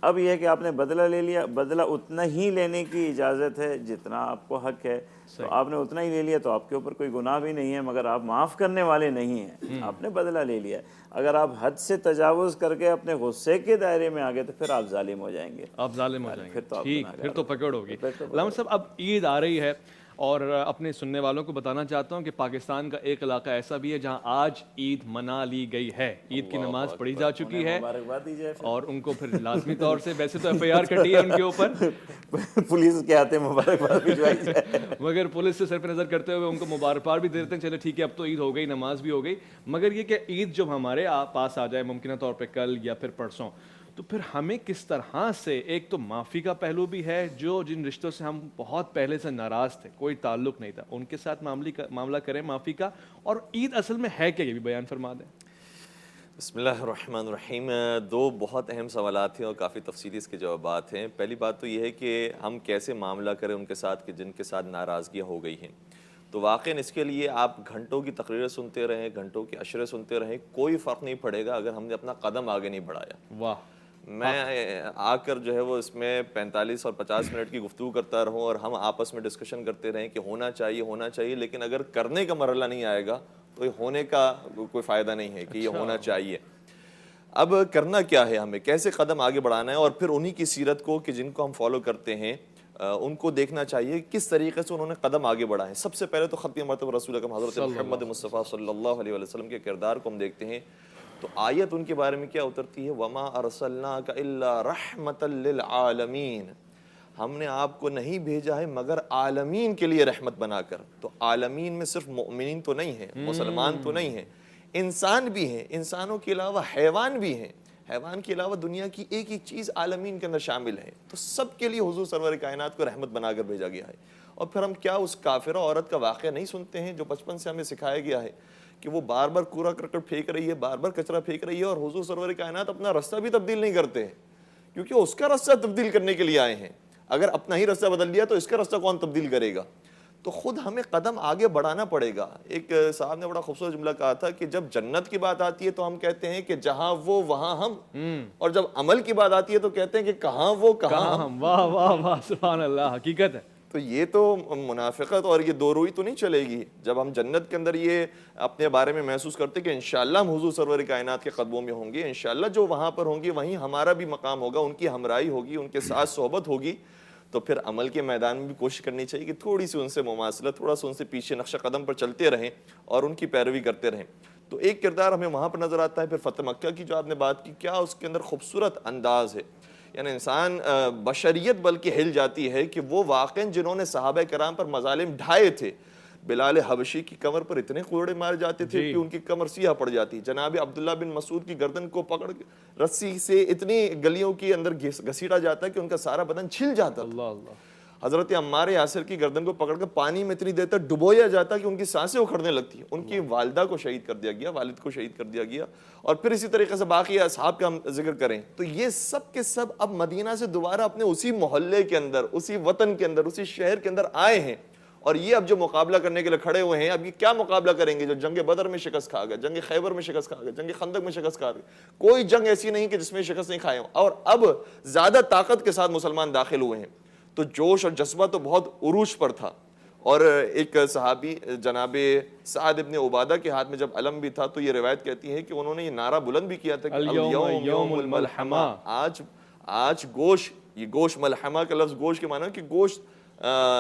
اب یہ ہے کہ آپ نے بدلہ لے لیا، بدلہ اتنا ہی لینے کی اجازت ہے جتنا آپ کو حق ہے، تو آپ نے اتنا ہی لے لیا تو آپ کے اوپر کوئی گناہ بھی نہیں ہے، مگر آپ معاف کرنے والے نہیں ہیں، آپ نے بدلہ لے لیا۔ اگر آپ حد سے تجاوز کر کے اپنے غصے کے دائرے میں آگے تو پھر آپ ظالم ہو جائیں گے، آپ ظالم ہو جائیں گے، ٹھیک، پھر تو پکڑ ہوگی۔ علامہ صاحب اب عید آ رہی ہے، اور اپنے سننے والوں کو بتانا چاہتا ہوں کہ پاکستان کا ایک علاقہ ایسا بھی ہے جہاں آج عید منا لی گئی ہے، عید کی نماز پڑھی جا چکی ہے، اور ان کو پھر لازمی طور سے ویسے تو ایف آئی آر کٹی ہے ان کے اوپر، پولیس کے ہاتھے مبارکباد بھجوائی جائے، مگر پولیس سے صرف نظر کرتے ہوئے ان کو مبارکباد بھی دیتے ہیں، چلے ٹھیک ہے اب تو عید ہو گئی، نماز بھی ہو گئی، مگر یہ کہ عید جب ہمارے پاس آ جائے ممکنہ طور پہ کل یا پھر پرسوں، تو پھر ہمیں کس طرح سے، ایک تو معافی کا پہلو بھی ہے، جو جن رشتوں سے ہم بہت پہلے سے ناراض تھے، کوئی تعلق نہیں تھا، ان کے ساتھ معاملہ کریں معافی کا، اور عید اصل میں ہے کیا یہ بھی بیان فرما دیں۔ بسم اللہ الرحمن الرحیم۔ دو بہت اہم سوالات ہیں اور کافی تفصیلی اس کے جوابات ہیں۔ پہلی بات تو یہ ہے کہ ہم کیسے معاملہ کریں ان کے ساتھ کہ جن کے ساتھ ناراضگیاں ہو گئی ہیں، تو واقعاً اس کے لیے آپ گھنٹوں کی تقریریں سنتے رہیں، گھنٹوں کے عشرے سنتے رہیں، کوئی فرق نہیں پڑے گا اگر ہم نے اپنا قدم آگے نہیں بڑھایا۔ واہ، میں آ کر جو ہے وہ اس میں 45 اور 50 منٹ کی گفتگو کرتا رہوں اور ہم آپس میں ڈسکشن کرتے رہیں کہ ہونا چاہیے، لیکن اگر کرنے کا مرحلہ نہیں آئے گا تو یہ ہونے کا کوئی فائدہ نہیں ہے کہ یہ ہونا چاہیے۔ اب کرنا کیا ہے، ہمیں کیسے قدم آگے بڑھانا ہے، اور پھر انہی کی سیرت کو کہ جن کو ہم فالو کرتے ہیں ان کو دیکھنا چاہیے کس طریقے سے انہوں نے قدم آگے بڑھائے۔ سب سے پہلے تو ختم مرتبہ رسول اکرم حضرت محمد مصطفیٰ صلی اللہ علیہ وسلم کے کردار کو ہم دیکھتے ہیں تو آیت ان کے بارے میں کیا اترتی ہے، وَمَا أَرْسَلْنَاكَ إِلَّا رَحْمَةً لِّلْعَالَمِينَ، ہم نے آپ کو نہیں بھیجا ہے مگر عالمین کے لیے رحمت بنا کر۔ تو عالمین میں صرف مؤمنین تو نہیں ہیں، مسلمان تو نہیں ہیں، انسان بھی ہیں، انسانوں کے علاوہ حیوان بھی ہیں، حیوان کے علاوہ دنیا کی ایک ایک چیز عالمین کے اندر شامل ہے، تو سب کے لیے حضور سرور کائنات کو رحمت بنا کر بھیجا گیا ہے۔ اور پھر ہم کیا اس کافرہ عورت کا واقعہ نہیں سنتے ہیں جو بچپن سے ہمیں سکھایا گیا ہے کہ وہ بار بار کوڑا کرکٹ پھینک رہی ہے, بار بار کچرا پھینک رہی ہے, اور حضور سرور کائنات اپنا رستہ بھی تبدیل نہیں کرتے ہیں, کیونکہ اس کا رستہ تبدیل کرنے کے لیے آئے ہیں. اگر اپنا ہی رستہ بدل لیا تو اس کا رستہ کون تبدیل کرے گا؟ تو خود ہمیں قدم آگے بڑھانا پڑے گا. ایک صاحب نے بڑا خوبصورت جملہ کہا تھا کہ جب جنت کی بات آتی ہے تو ہم کہتے ہیں کہ جہاں وہ وہاں ہم, اور جب عمل کی بات آتی ہے تو کہتے ہیں کہ کہاں وہ کہاں ہم. واہ واہ واہ, سبحان اللہ, حقیقت ہے. تو یہ تو منافقت اور یہ دو روئی تو نہیں چلے گی. جب ہم جنت کے اندر یہ اپنے بارے میں محسوس کرتے کہ انشاءاللہ ہم حضور سرور کائنات کے قدموں میں ہوں گے, انشاءاللہ جو وہاں پر ہوں گے وہیں ہمارا بھی مقام ہوگا, ان کی ہمراہی ہوگی, ان کے ساتھ صحبت ہوگی, تو پھر عمل کے میدان میں بھی کوشش کرنی چاہیے کہ تھوڑی سی ان سے مماثلت, تھوڑا سا ان سے پیچھے نقش قدم پر چلتے رہیں اور ان کی پیروی کرتے رہیں. تو ایک کردار ہمیں وہاں پر نظر آتا ہے. پھر فتح مکہ کی جو آپ نے بات کی, کیا اس کے اندر خوبصورت انداز ہے. یعنی انسان بشریت بلکہ ہل جاتی ہے کہ وہ واقعاً جنہوں نے صحابہ کرام پر مظالم ڈھائے تھے, بلال حبشی کی کمر پر اتنے کوڑے مارے جاتے تھے کہ ان کی کمر سیاہ پڑ جاتی. جناب عبداللہ بن مسعود کی گردن کو پکڑ رسی سے اتنی گلیوں کے اندر گھسیٹا جاتا ہے کہ ان کا سارا بدن چھل جاتا تھا. حضرت عمار یاسر کی گردن کو پکڑ کر پانی میں اتنی دیر تک ڈبویا جاتا کہ ان کی سانسیں اکھڑنے لگتی. ان کی والدہ کو شہید کر دیا گیا, والد کو شہید کر دیا گیا, اور پھر اسی طریقے سے باقی اصحاب کا ہم ذکر کریں تو یہ سب کے سب اب مدینہ سے دوبارہ اپنے اسی محلے کے اندر, اسی وطن کے اندر, اسی شہر کے اندر آئے ہیں, اور یہ اب جو مقابلہ کرنے کے لیے کھڑے ہوئے ہیں. اب یہ کیا مقابلہ کریں گے؟ جو جنگ بدر میں شکست کھا گئے, جنگ خیبر میں شکست کھا گئے, جنگ خندق میں شکست کھا گئے, کوئی جنگ ایسی نہیں کہ جس میں شکست نہیں کھائے ہوں, اور اب زیادہ طاقت کے ساتھ مسلمان داخل ہوئے ہیں. تو جوش اور جذبہ تو بہت عروج پر تھا. اور ایک صحابی جناب سعد ابن عبادہ کے ہاتھ میں جب علم بھی تھا تو یہ روایت کہتی ہے کہ انہوں نے یہ نعرہ بلند بھی کیا تھا کہ الیوم یوم الملحمہ, آج گوشت, یہ گوشت ملحمہ کا لفظ گوشت کے معنی کہ گوشت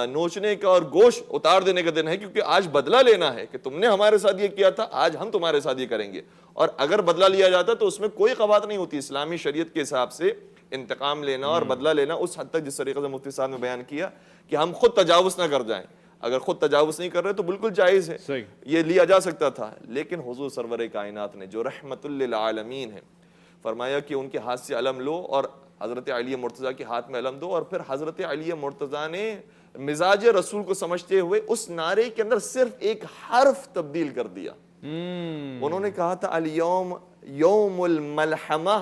نوچنے کا اور گوشت اتار دینے کا دن ہے, کیونکہ آج بدلہ لینا ہے کہ تم نے ہمارے ساتھ یہ کیا تھا, آج ہم تمہارے ساتھ یہ کریں گے. اور اگر بدلہ لیا جاتا تو اس میں کوئی قباحت نہیں ہوتی. اسلامی شریعت کے حساب سے انتقام لینا اور بدلہ لینا اس حد تک جس طریقے سے مفتی صاحب نے بیان کیا کہ ہم خود تجاوز نہ کر جائیں. اگر خود تجاوز نہیں کر رہے تو بالکل جائز ہے, یہ لیا جا سکتا تھا. لیکن حضور سرور کائنات نے جو رحمت للعالمین ہے, فرمایا کہ ان کے ہاتھ سے علم لو اور حضرت علی مرتضیٰ کے ہاتھ میں علم دو. اور پھر حضرت علی مرتضیٰ نے مزاج رسول کو سمجھتے ہوئے اس نعرے کے اندر صرف ایک حرف تبدیل کر دیا. انہوں نے کہا تھا الیوم یوم الملحمہ,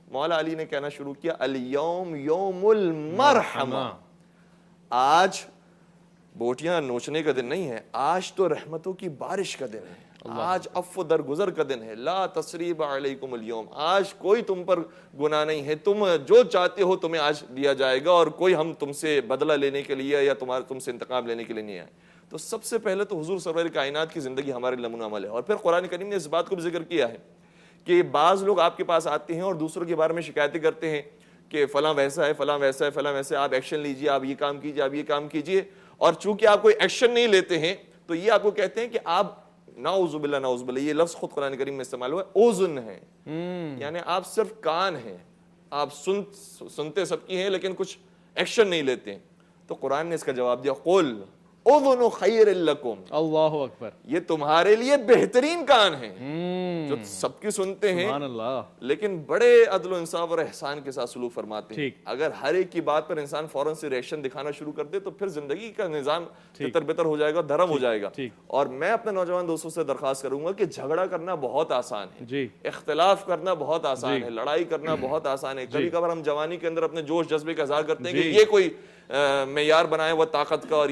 مولا علی نے کہنا شروع کیا الیوم یوم المرحمہ. آج بوٹیاں نوچنے کا دن نہیں ہے, آج تو رحمتوں کی بارش کا دن ہے, آج عفو درگزر کا دن ہے. لا تثریب علیکم اليوم, آج کوئی تم پر گناہ نہیں ہے, تم جو چاہتے ہو تمہیں آج دیا جائے گا, اور کوئی ہم تم سے بدلہ لینے کے لیے یا تم سے انتقام لینے کے لیے نہیں آئے. تو سب سے پہلے تو حضور سرور کائنات کی زندگی ہمارے نمونہ عمل ہے. اور پھر قرآن کریم نے اس بات کو بھی ذکر کیا ہے کہ بعض لوگ آپ کے پاس آتے ہیں اور دوسروں کے بارے میں شکایتیں کرتے ہیں کہ فلاں ویسا ہے, فلاں ویسا ہے, فلاں ویسا ہے, آپ ایکشن لیجئے, آپ یہ کام کیجئے, آپ یہ کام کیجئے. اور چونکہ آپ کوئی ایکشن نہیں لیتے ہیں تو یہ آپ کو کہتے ہیں کہ آپ نعوذ باللہ نعوذ باللہ, یہ لفظ خود قرآن کریم میں استعمال ہوا ہے, اوزن ہے, یعنی آپ صرف کان ہیں, آپ سنتے سب کی ہیں لیکن کچھ ایکشن نہیں لیتے ہیں. تو قرآن نے اس کا جواب دیا قل اذن خیر لکم, اللہ اکبر, یہ تمہارے لیے بہترین کان ہیں جو سب کی سنتے ہیں لیکن بڑے عدل و انصاف اور احسان کے ساتھ سلوک فرماتے ہیں. اگر ہر ایک کی بات پر انسان فوراً سے ریئیکشن دکھانا شروع کر دے تو پھر زندگی کا نظام تر بتر ہو جائے گا, دھرم ہو جائے گا. اور میں اپنے نوجوان دوستوں سے درخواست کروں گا کہ جھگڑا کرنا بہت آسان ہے, اختلاف کرنا بہت آسان ہے, لڑائی کرنا بہت آسان ہے. کبھی کبھار ہم جوانی کے اندر اپنے جوش جذبے کا اظہار کرتے ہیں کہ یہ کوئی معیار بنائے وہ طاقت کا, اور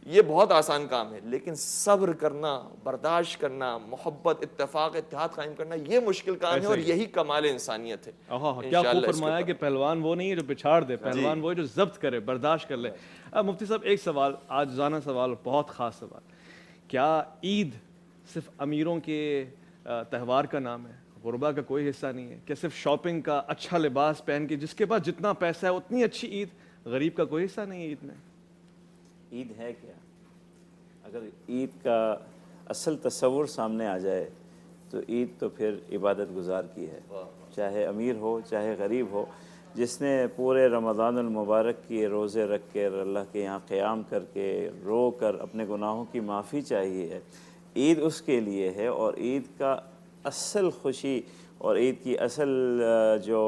یہ بہت آسان کام ہے. لیکن صبر کرنا, برداشت کرنا, محبت, اتفاق, اتحاد قائم کرنا, یہ مشکل کام ہے, اور یہی کمال انسانیت ہے. کیا خوب فرمایا کہ پہلوان وہ نہیں ہے جو پچھاڑ دے, پہلوان وہ ہے جو ضبط کرے, برداشت کر لے. اب مفتی صاحب ایک سوال, آج روزانہ سوال, بہت خاص سوال, کیا عید صرف امیروں کے تہوار کا نام ہے, غربا کا کوئی حصہ نہیں ہے؟ کیا صرف شاپنگ کا, اچھا لباس پہن کے جس کے پاس جتنا پیسہ ہے اتنی اچھی عید, غریب کا کوئی حصہ نہیں ہے عید میں؟ عید ہے کیا؟ اگر عید کا اصل تصور سامنے آ جائے تو عید تو پھر عبادت گزار کی ہے, چاہے امیر ہو چاہے غریب ہو. جس نے پورے رمضان المبارک کی روزے رکھ کر اللہ کے یہاں قیام کر کے رو کر اپنے گناہوں کی معافی چاہیے ہے, عید اس کے لیے ہے. اور عید کا اصل خوشی اور عید کی اصل جو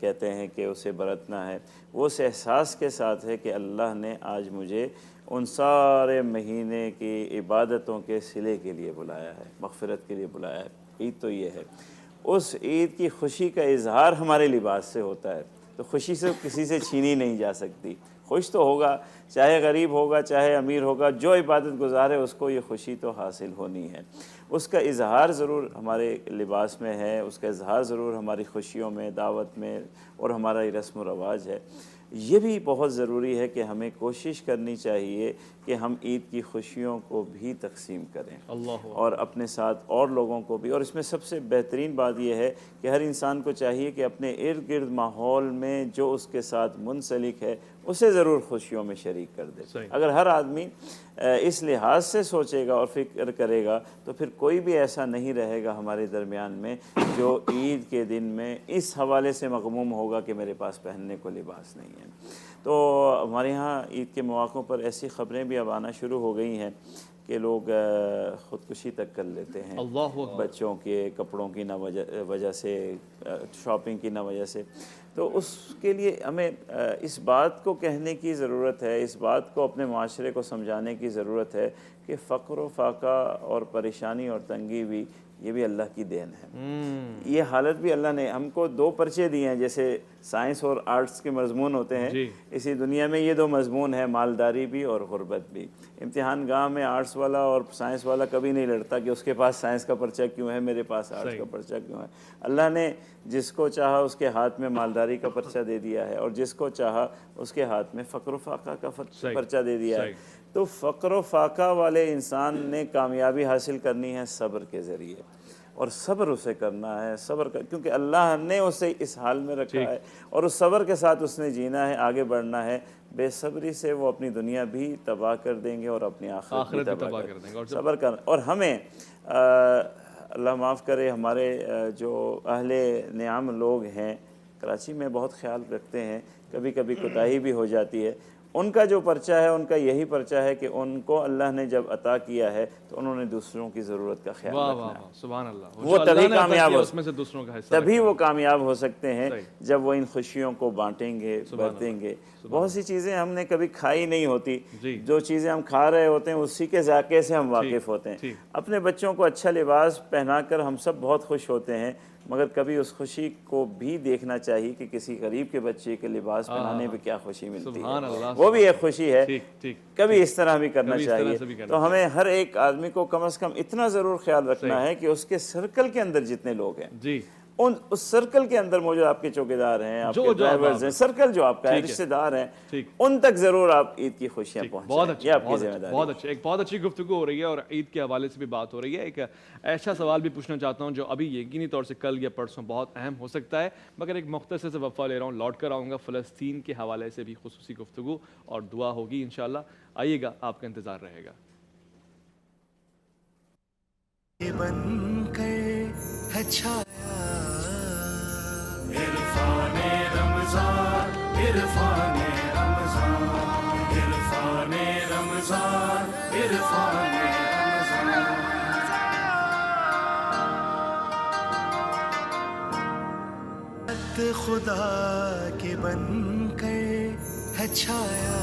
کہتے ہیں کہ اسے برتنا ہے وہ اس احساس کے ساتھ ہے کہ اللہ نے آج مجھے ان سارے مہینے کی عبادتوں کے صلے کے لیے بلایا ہے، مغفرت کے لیے بلایا ہے۔ عید تو یہ ہے، اس عید کی خوشی کا اظہار ہمارے لباس سے ہوتا ہے، تو خوشی سے کسی سے چھینی نہیں جا سکتی۔ خوش تو ہوگا، چاہے غریب ہوگا چاہے امیر ہوگا، جو عبادت گزار ہے اس کو یہ خوشی تو حاصل ہونی ہے۔ اس کا اظہار ضرور ہمارے لباس میں ہے، اس کا اظہار ضرور ہماری خوشیوں میں، دعوت میں، اور ہمارا یہ رسم و رواج ہے۔ یہ بھی بہت ضروری ہے کہ ہمیں کوشش کرنی چاہیے کہ ہم عید کی خوشیوں کو بھی تقسیم کریں اور اپنے ساتھ اور لوگوں کو بھی۔ اور اس میں سب سے بہترین بات یہ ہے کہ ہر انسان کو چاہیے کہ اپنے ارد گرد ماحول میں جو اس کے ساتھ منسلک ہے اسے ضرور خوشیوں میں شریک کر دے۔ اگر ہر آدمی اس لحاظ سے سوچے گا اور فکر کرے گا تو پھر کوئی بھی ایسا نہیں رہے گا ہمارے درمیان میں جو عید کے دن میں اس حوالے سے مغموم ہوگا کہ میرے پاس پہننے کو لباس نہیں ہے۔ تو ہمارے ہاں عید کے مواقع پر ایسی خبریں بھی اب آنا شروع ہو گئی ہیں کہ لوگ خودکشی تک کر لیتے ہیں، بچوں کے کپڑوں کی نہ وجہ سے، شاپنگ کی نہ وجہ سے۔ تو اس کے لیے ہمیں اس بات کو کہنے کی ضرورت ہے، اس بات کو اپنے معاشرے کو سمجھانے کی ضرورت ہے کہ فقر و فاقہ اور پریشانی اور تنگی بھی یہ بھی اللہ کی دین ہے۔ یہ حالت بھی اللہ نے ہم کو دو پرچے دیے ہیں، جیسے سائنس اور آرٹس کے مضمون ہوتے ہیں، اسی دنیا میں یہ دو مضمون ہیں، مالداری بھی اور غربت بھی۔ امتحان گاہ میں آرٹس والا اور سائنس والا کبھی نہیں لڑتا کہ اس کے پاس سائنس کا پرچہ کیوں ہے، میرے پاس آرٹس کا پرچہ کیوں ہے۔ اللہ نے جس کو چاہا اس کے ہاتھ میں مالداری کا پرچہ دے دیا ہے اور جس کو چاہا اس کے ہاتھ میں فقر و فاقہ کا پرچہ دے دیا ہے۔ تو فقر و فاقہ والے انسان نے کامیابی حاصل کرنی ہے صبر کے ذریعے، اور صبر اسے کرنا ہے، صبر کیونکہ اللہ نے اسے اس حال میں رکھا ہے اور اس صبر کے ساتھ اس نے جینا ہے، آگے بڑھنا ہے۔ بے صبری سے وہ اپنی دنیا بھی تباہ کر دیں گے اور اپنی آخرت بھی تباہ کر دیں گے۔ صبر کر، اور ہمیں اللہ معاف کرے ہمارے جو اہل نعم لوگ ہیں کراچی میں بہت خیال رکھتے ہیں، کبھی کبھی کوتاہی بھی ہو جاتی ہے۔ ان کا جو پرچہ ہے ان کا یہی پرچہ ہے کہ ان کو اللہ نے جب عطا کیا ہے تو انہوں نے دوسروں کی ضرورت کا خیال رکھنا ہے۔ سبحان اللہ، وہ تبھی کامیاب ہو، اس میں سے دوسروں کا حصہ تبھی وہ کامیاب ہو سکتے ہیں جب وہ ان خوشیوں کو بانٹیں گے، بانٹیں گے۔ بہت سی چیزیں ہم نے کبھی کھائی نہیں ہوتی، جو چیزیں ہم کھا رہے ہوتے ہیں اسی کے ذائقے سے ہم واقف ہوتے ہیں۔ اپنے بچوں کو اچھا لباس پہنا کر ہم سب بہت خوش ہوتے ہیں، مگر کبھی اس خوشی کو بھی دیکھنا چاہیے کہ کسی غریب کے بچے کے لباس پہنانے پہ کیا خوشی ملتی ہے، وہ بھی ایک خوشی ہے۔ کبھی اس طرح بھی کرنا چاہیے۔ تو ہمیں ہر ایک آدمی کو کم از کم اتنا ضرور خیال رکھنا ہے کہ اس کے سرکل کے اندر جتنے لوگ ہیں، اس سرکل کے اندر موجود آپ کے چوکیدار ہیں، آپ کے ڈرائیورز ہیں، سرکل جو آپ کا ہے، رشتہ دار ہیں، ان تک ضرور آپ عید کی خوشیاں پہنچائیں۔ یہ آپ کی ذمہ داری ہے۔ بہت اچھا، ایک بہت اچھی گفتگو ہو رہی ہے اور عید کے حوالے سے بھی بات ہو رہی ہے۔ ایک ایسا سوال بھی پوچھنا چاہتا ہوں جو ابھی یقینی طور سے کل یا پرسوں بہت اہم ہو سکتا ہے، مگر ایک مختصر سے وقفہ لے رہا ہوں، لوٹ کر آؤں گا۔ فلسطین کے حوالے سے بھی خصوصی گفتگو اور دعا ہوگی انشاءاللہ۔ آئیے گا، آپ کا انتظار رہے گا۔ بن کر ہے چھایا عرفان رمضان، عرفان رمضان، عرفان رمضان، خدا کے بن کر ہے چھایا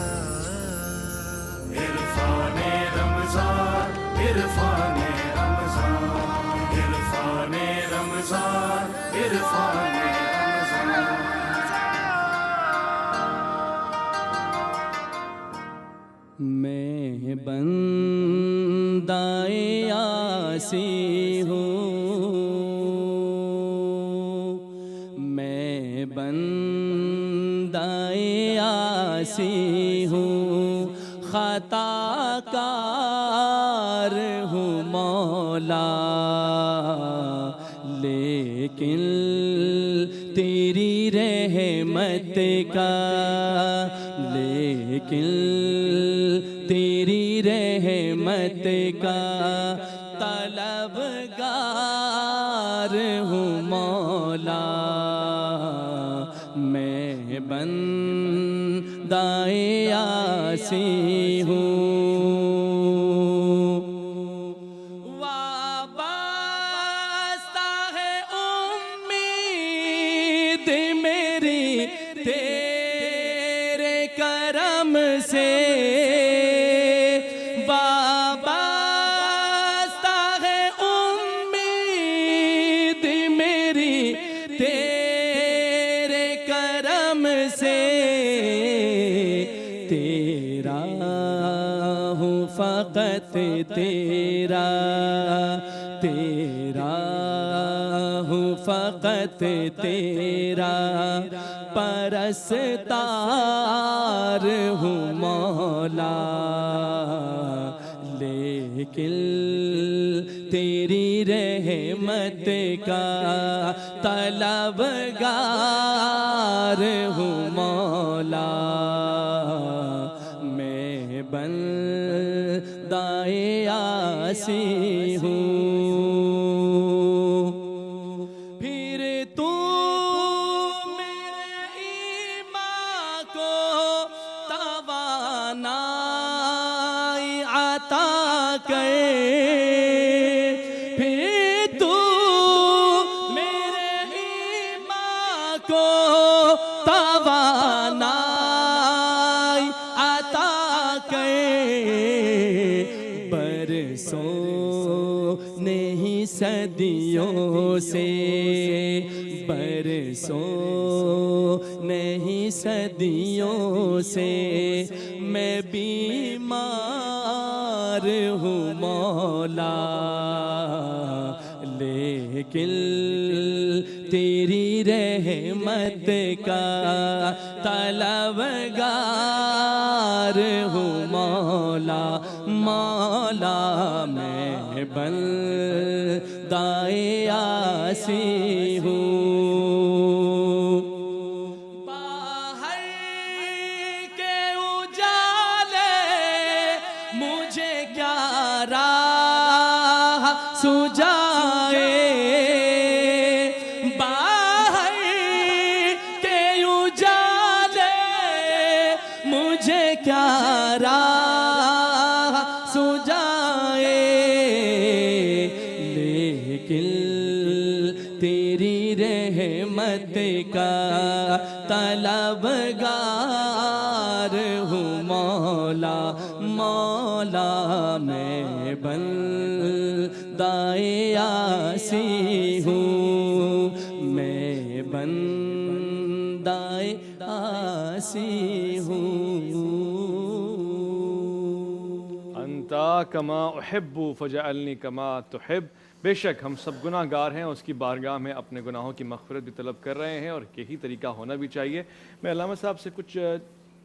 عرفان رمضان، عرفان رمضان، عرفان رمضان، عرفان میں بندہ یاسی ہوں، میں بندہ یاسی ہوں، خطا کار ہوں مولا، لیکن تیری رحمت کا، لیکن تیری رحمت کا طلبگار ہوں مولا، میں بندہ یاسی ہوں، وابستہ سے وابستہ ہے امید میری تیرے کرم سے، تیرا ہوں فقط تیرا، تیرا ہوں فقط تیرا، پرستار ہوں مولا، لیکن تیری رحمت کا طلبگار ہوں مولا، میں بندہ عاصی ہوں، پھر تو میرے ایمان کو توانائی عطا کر، پھر تو میرے ایمان کو توانائی عطا کر، برسوں نہیں صدیوں سے، برسوں نہیں صدیوں سے میں بیمار ہوں مولا، لیکن تیری رحمت کا طلبگار ہوں مولا، مولا میں بندہ عاصی ہوں، باہر کے اجالے مجھے کیا راہ سجائے، باہر کے اجالے مجھے کیا راہ سجائے، لیکن تیری رحمت کا طلبگار ہوں مولا، مولا میں بندہ عاصی ہوں، میں بندہ عاصی ہوں، انتا کما احب فجعلنی کما تحب، بے شک ہم سب گناہ گار ہیں، اس کی بارگاہ میں اپنے گناہوں کی مغفرت بھی طلب کر رہے ہیں، اور یہی طریقہ ہونا بھی چاہیے۔ میں علامہ صاحب سے کچھ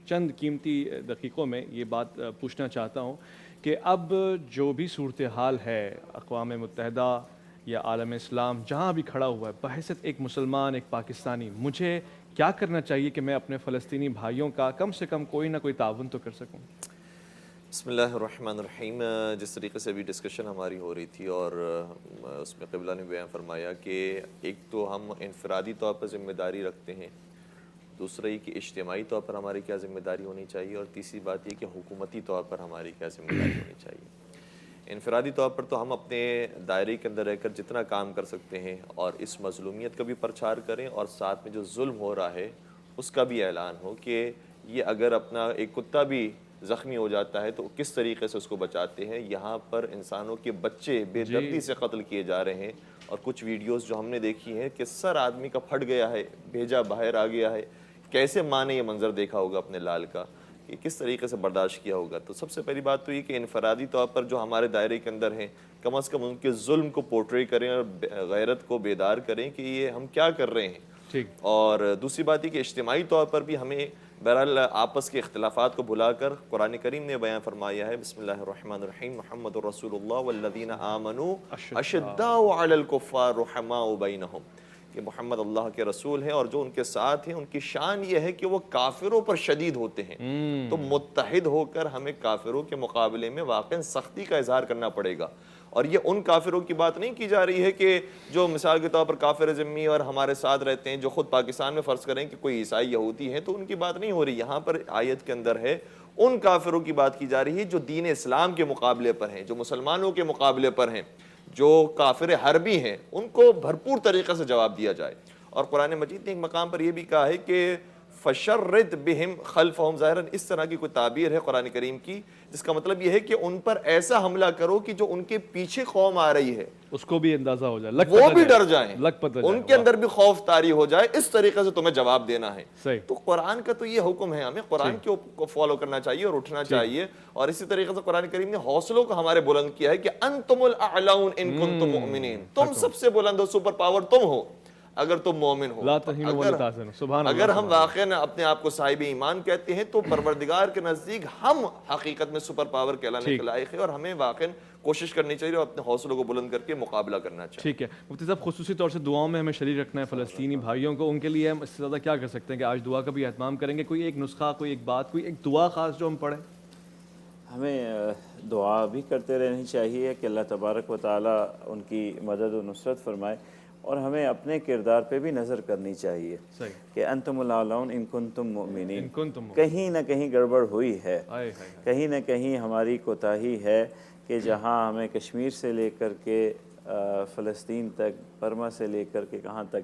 چند قیمتی دقیقوں میں یہ بات پوچھنا چاہتا ہوں کہ اب جو بھی صورتحال ہے اقوام متحدہ یا عالم اسلام جہاں بھی کھڑا ہوا ہے، بحیثیت ایک مسلمان، ایک پاکستانی، مجھے کیا کرنا چاہیے کہ میں اپنے فلسطینی بھائیوں کا کم سے کم کوئی نہ کوئی تعاون تو کر سکوں؟ بسم اللہ الرحمن الرحیم۔ جس طریقے سے ابھی ڈسکشن ہماری ہو رہی تھی اور اس میں قبلہ نے بیان فرمایا کہ ایک تو ہم انفرادی طور پر ذمہ داری رکھتے ہیں، دوسرا یہ کہ اجتماعی طور پر ہماری کیا ذمہ داری ہونی چاہیے، اور تیسری بات یہ کہ حکومتی طور پر ہماری کیا ذمہ داری ہونی چاہیے۔ انفرادی طور پر تو ہم اپنے دائرے کے اندر رہ کر جتنا کام کر سکتے ہیں اور اس مظلومیت کا بھی پرچار کریں، اور ساتھ میں جو ظلم ہو رہا ہے اس کا بھی اعلان ہو کہ یہ اگر اپنا ایک کتا بھی زخمی ہو جاتا ہے تو کس طریقے سے اس کو بچاتے ہیں۔ یہاں پر انسانوں کے بچے بے دردی سے قتل کیے جا رہے ہیں، اور کچھ ویڈیوز جو ہم نے دیکھی ہیں کہ سر آدمی کا پھٹ گیا ہے، بھیجا باہر آ گیا ہے، کیسے ماں نے یہ منظر دیکھا ہوگا اپنے لال کا، کہ کس طریقے سے برداشت کیا ہوگا۔ تو سب سے پہلی بات تو یہ کہ انفرادی طور پر جو ہمارے دائرے کے اندر ہیں، کم از کم ان کے ظلم کو پورٹری کریں اور غیرت کو بیدار کریں کہ یہ ہم کیا کر رہے ہیں۔ اور دوسری بات یہ کہ اجتماعی طور پر بھی ہمیں بہرحال آپس کے اختلافات کو بھلا کر، قرآن کریم نے بیان فرمایا ہے، بسم اللہ الرحمن الرحیم، محمد رسول اللہ والذین آمنوا اشداء علی الکفار رحماء بینہم، کہ محمد اللہ کے رسول ہیں اور جو ان کے ساتھ ہیں ان کی شان یہ ہے کہ وہ کافروں پر شدید ہوتے ہیں۔ تو متحد ہو کر ہمیں کافروں کے مقابلے میں واقعاً سختی کا اظہار کرنا پڑے گا، اور یہ ان کافروں کی بات نہیں کی جا رہی ہے کہ جو مثال کے طور پر کافر ذمی اور ہمارے ساتھ رہتے ہیں، جو خود پاکستان میں فرض کریں کہ کوئی عیسائی یہودی ہیں، تو ان کی بات نہیں ہو رہی۔ یہاں پر آیت کے اندر ہے ان کافروں کی بات کی جا رہی ہے جو دین اسلام کے مقابلے پر ہیں، جو مسلمانوں کے مقابلے پر ہیں، جو کافر حربی ہیں، ان کو بھرپور طریقے سے جواب دیا جائے۔ اور قرآن مجید نے ایک مقام پر یہ بھی کہا ہے کہ فشرد بہم خلفہم، ظاہراً اس طرح کی کوئی تعبیر ہے قرآن کریم کی جس کا مطلب یہ ہے کہ ان پر ایسا حملہ کرو کہ جو ان کے پیچھے قوم آ رہی ہے اس کو بھی اندازہ ہو جائے، وہ بھی ڈر جائیں، لگ پتہ ان کے اندر بھی خوف طاری ہو جائے، اس طریقے سے تمہیں جواب دینا ہے۔ صحیح۔ تو قرآن کا تو یہ حکم ہے، ہمیں قرآن کو فالو کرنا چاہیے اور اٹھنا چاہیے، اور اسی طریقے سے قرآن کریم نے حوصلوں کو ہمارے بلند کیا ہے کہ انتم الاعلون ان کنتم مؤمنین، تم سب سے بلند ہو، سپر پاور تم ہو اگر تم مومن ہو۔ لا تہینوا ولا تحزنوا، سبحان اللہ۔ اگر ہم واقعاً اپنے آپ کو صاحب ایمان کہتے ہیں تو پروردگار کے نزدیک ہم حقیقت میں سپر پاور کہلانے کے لائق ہیں، اور ہمیں واقعاً کوشش کرنی چاہیے اور اپنے حوصلوں کو بلند کر کے مقابلہ کرنا چاہیے۔ ٹھیک ہے مفتی صاحب، خصوصی طور سے دعاؤں میں ہمیں شریک رکھنا ہے فلسطینی بھائیوں کو، ان کے لیے ہم اس سے زیادہ کیا کر سکتے ہیں کہ آج دعا کا بھی اہتمام کریں گے؟ کوئی ایک نسخہ، کوئی ایک بات، کوئی ایک دعا خاص جو ہم پڑھیں؟ ہمیں دعا بھی کرتے رہنی چاہیے کہ اللہ تبارک و تعالیٰ ان کی مدد و نصرت فرمائے، اور ہمیں اپنے کردار پہ بھی نظر کرنی چاہیے کہ انتم الاعلون ان کنتم مؤمنین، کہیں نہ کہیں گڑبڑ ہوئی ہے، کہیں نہ کہیں ہماری کوتاہی ہے کہ جہاں ہمیں کشمیر سے لے کر کے فلسطین تک، برما سے لے کر کے کہاں تک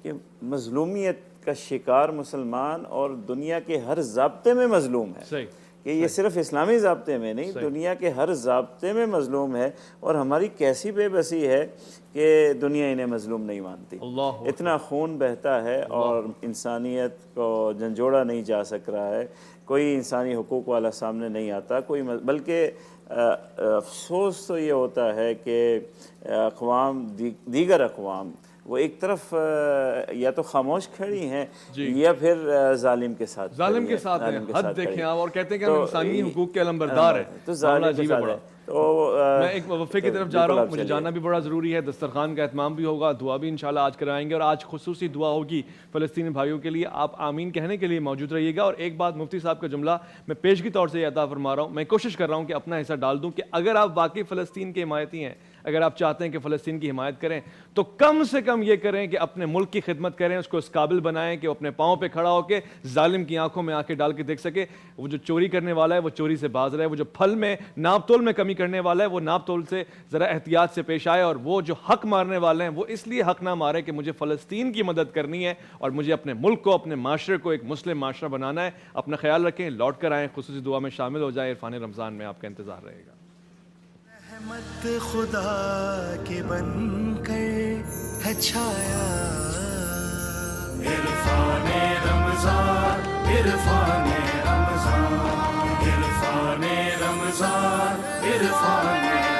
کہ مظلومیت کا شکار مسلمان اور دنیا کے ہر ضابطے میں مظلوم ہے، کہ یہ صرف اسلامی ضابطے میں نہیں، دنیا کے ہر ضابطے میں مظلوم ہے، اور ہماری کیسی بے بسی ہے کہ دنیا انہیں مظلوم نہیں مانتی۔ اتنا خون بہتا ہے اور انسانیت کو جھنجھوڑا نہیں جا سک رہا ہے، کوئی انسانی حقوق والا سامنے نہیں آتا، کوئی بلکہ افسوس تو یہ ہوتا ہے کہ اقوام دیگر اقوام وہ ایک طرف یا تو خاموش کھڑی ہیں یا پھر ظالم کے ساتھ ہیں، حد دیکھیں آپ، اور کہتے ہیں کہ ہم انسانی حقوق کے علمبردار ہیں، تو ظالم کے ساتھ ہے۔ تو میں ایک وقفے کی طرف جا رہا ہوں، مجھے جانا بھی بڑا ضروری ہے، دسترخوان کا اہتمام بھی ہوگا، دعا بھی انشاءاللہ آج کرائیں گے، اور آج خصوصی دعا ہوگی فلسطینی بھائیوں کے لیے، آپ آمین کہنے کے لیے موجود رہیے گا۔ اور ایک بات مفتی صاحب کا جملہ میں پیشگی طور سے یہ عطا فرما رہا ہوں، میں کوشش کر رہا ہوں کہ اپنا حصہ ڈال دوں کہ اگر آپ واقعی فلسطین کے حمایتی ہیں، اگر آپ چاہتے ہیں کہ فلسطین کی حمایت کریں تو کم سے کم یہ کریں کہ اپنے ملک کی خدمت کریں، اس کو اس قابل بنائیں کہ وہ اپنے پاؤں پہ کھڑا ہو کے ظالم کی آنکھوں میں آنکھیں ڈال کے دیکھ سکے، وہ جو چوری کرنے والا ہے وہ چوری سے باز رہے، وہ جو پھل میں ناپ تول میں کمی کرنے والا ہے وہ ناپ تول سے ذرا احتیاط سے پیش آئے، اور وہ جو حق مارنے والے ہیں وہ اس لیے حق نہ مارے کہ مجھے فلسطین کی مدد کرنی ہے اور مجھے اپنے ملک کو، اپنے معاشرے کو ایک مسلم معاشرہ بنانا ہے۔ اپنا خیال رکھیں، لوٹ کر آئیں، خصوصی دعا میں شامل ہو جائیں، عرفان رمضان میں آپ کا انتظار رہے گا۔ رحمت خدا کے بن کر ہے چھایا، عرفان رمضان، عرفان رمضان، عرفان رمضان، عرفان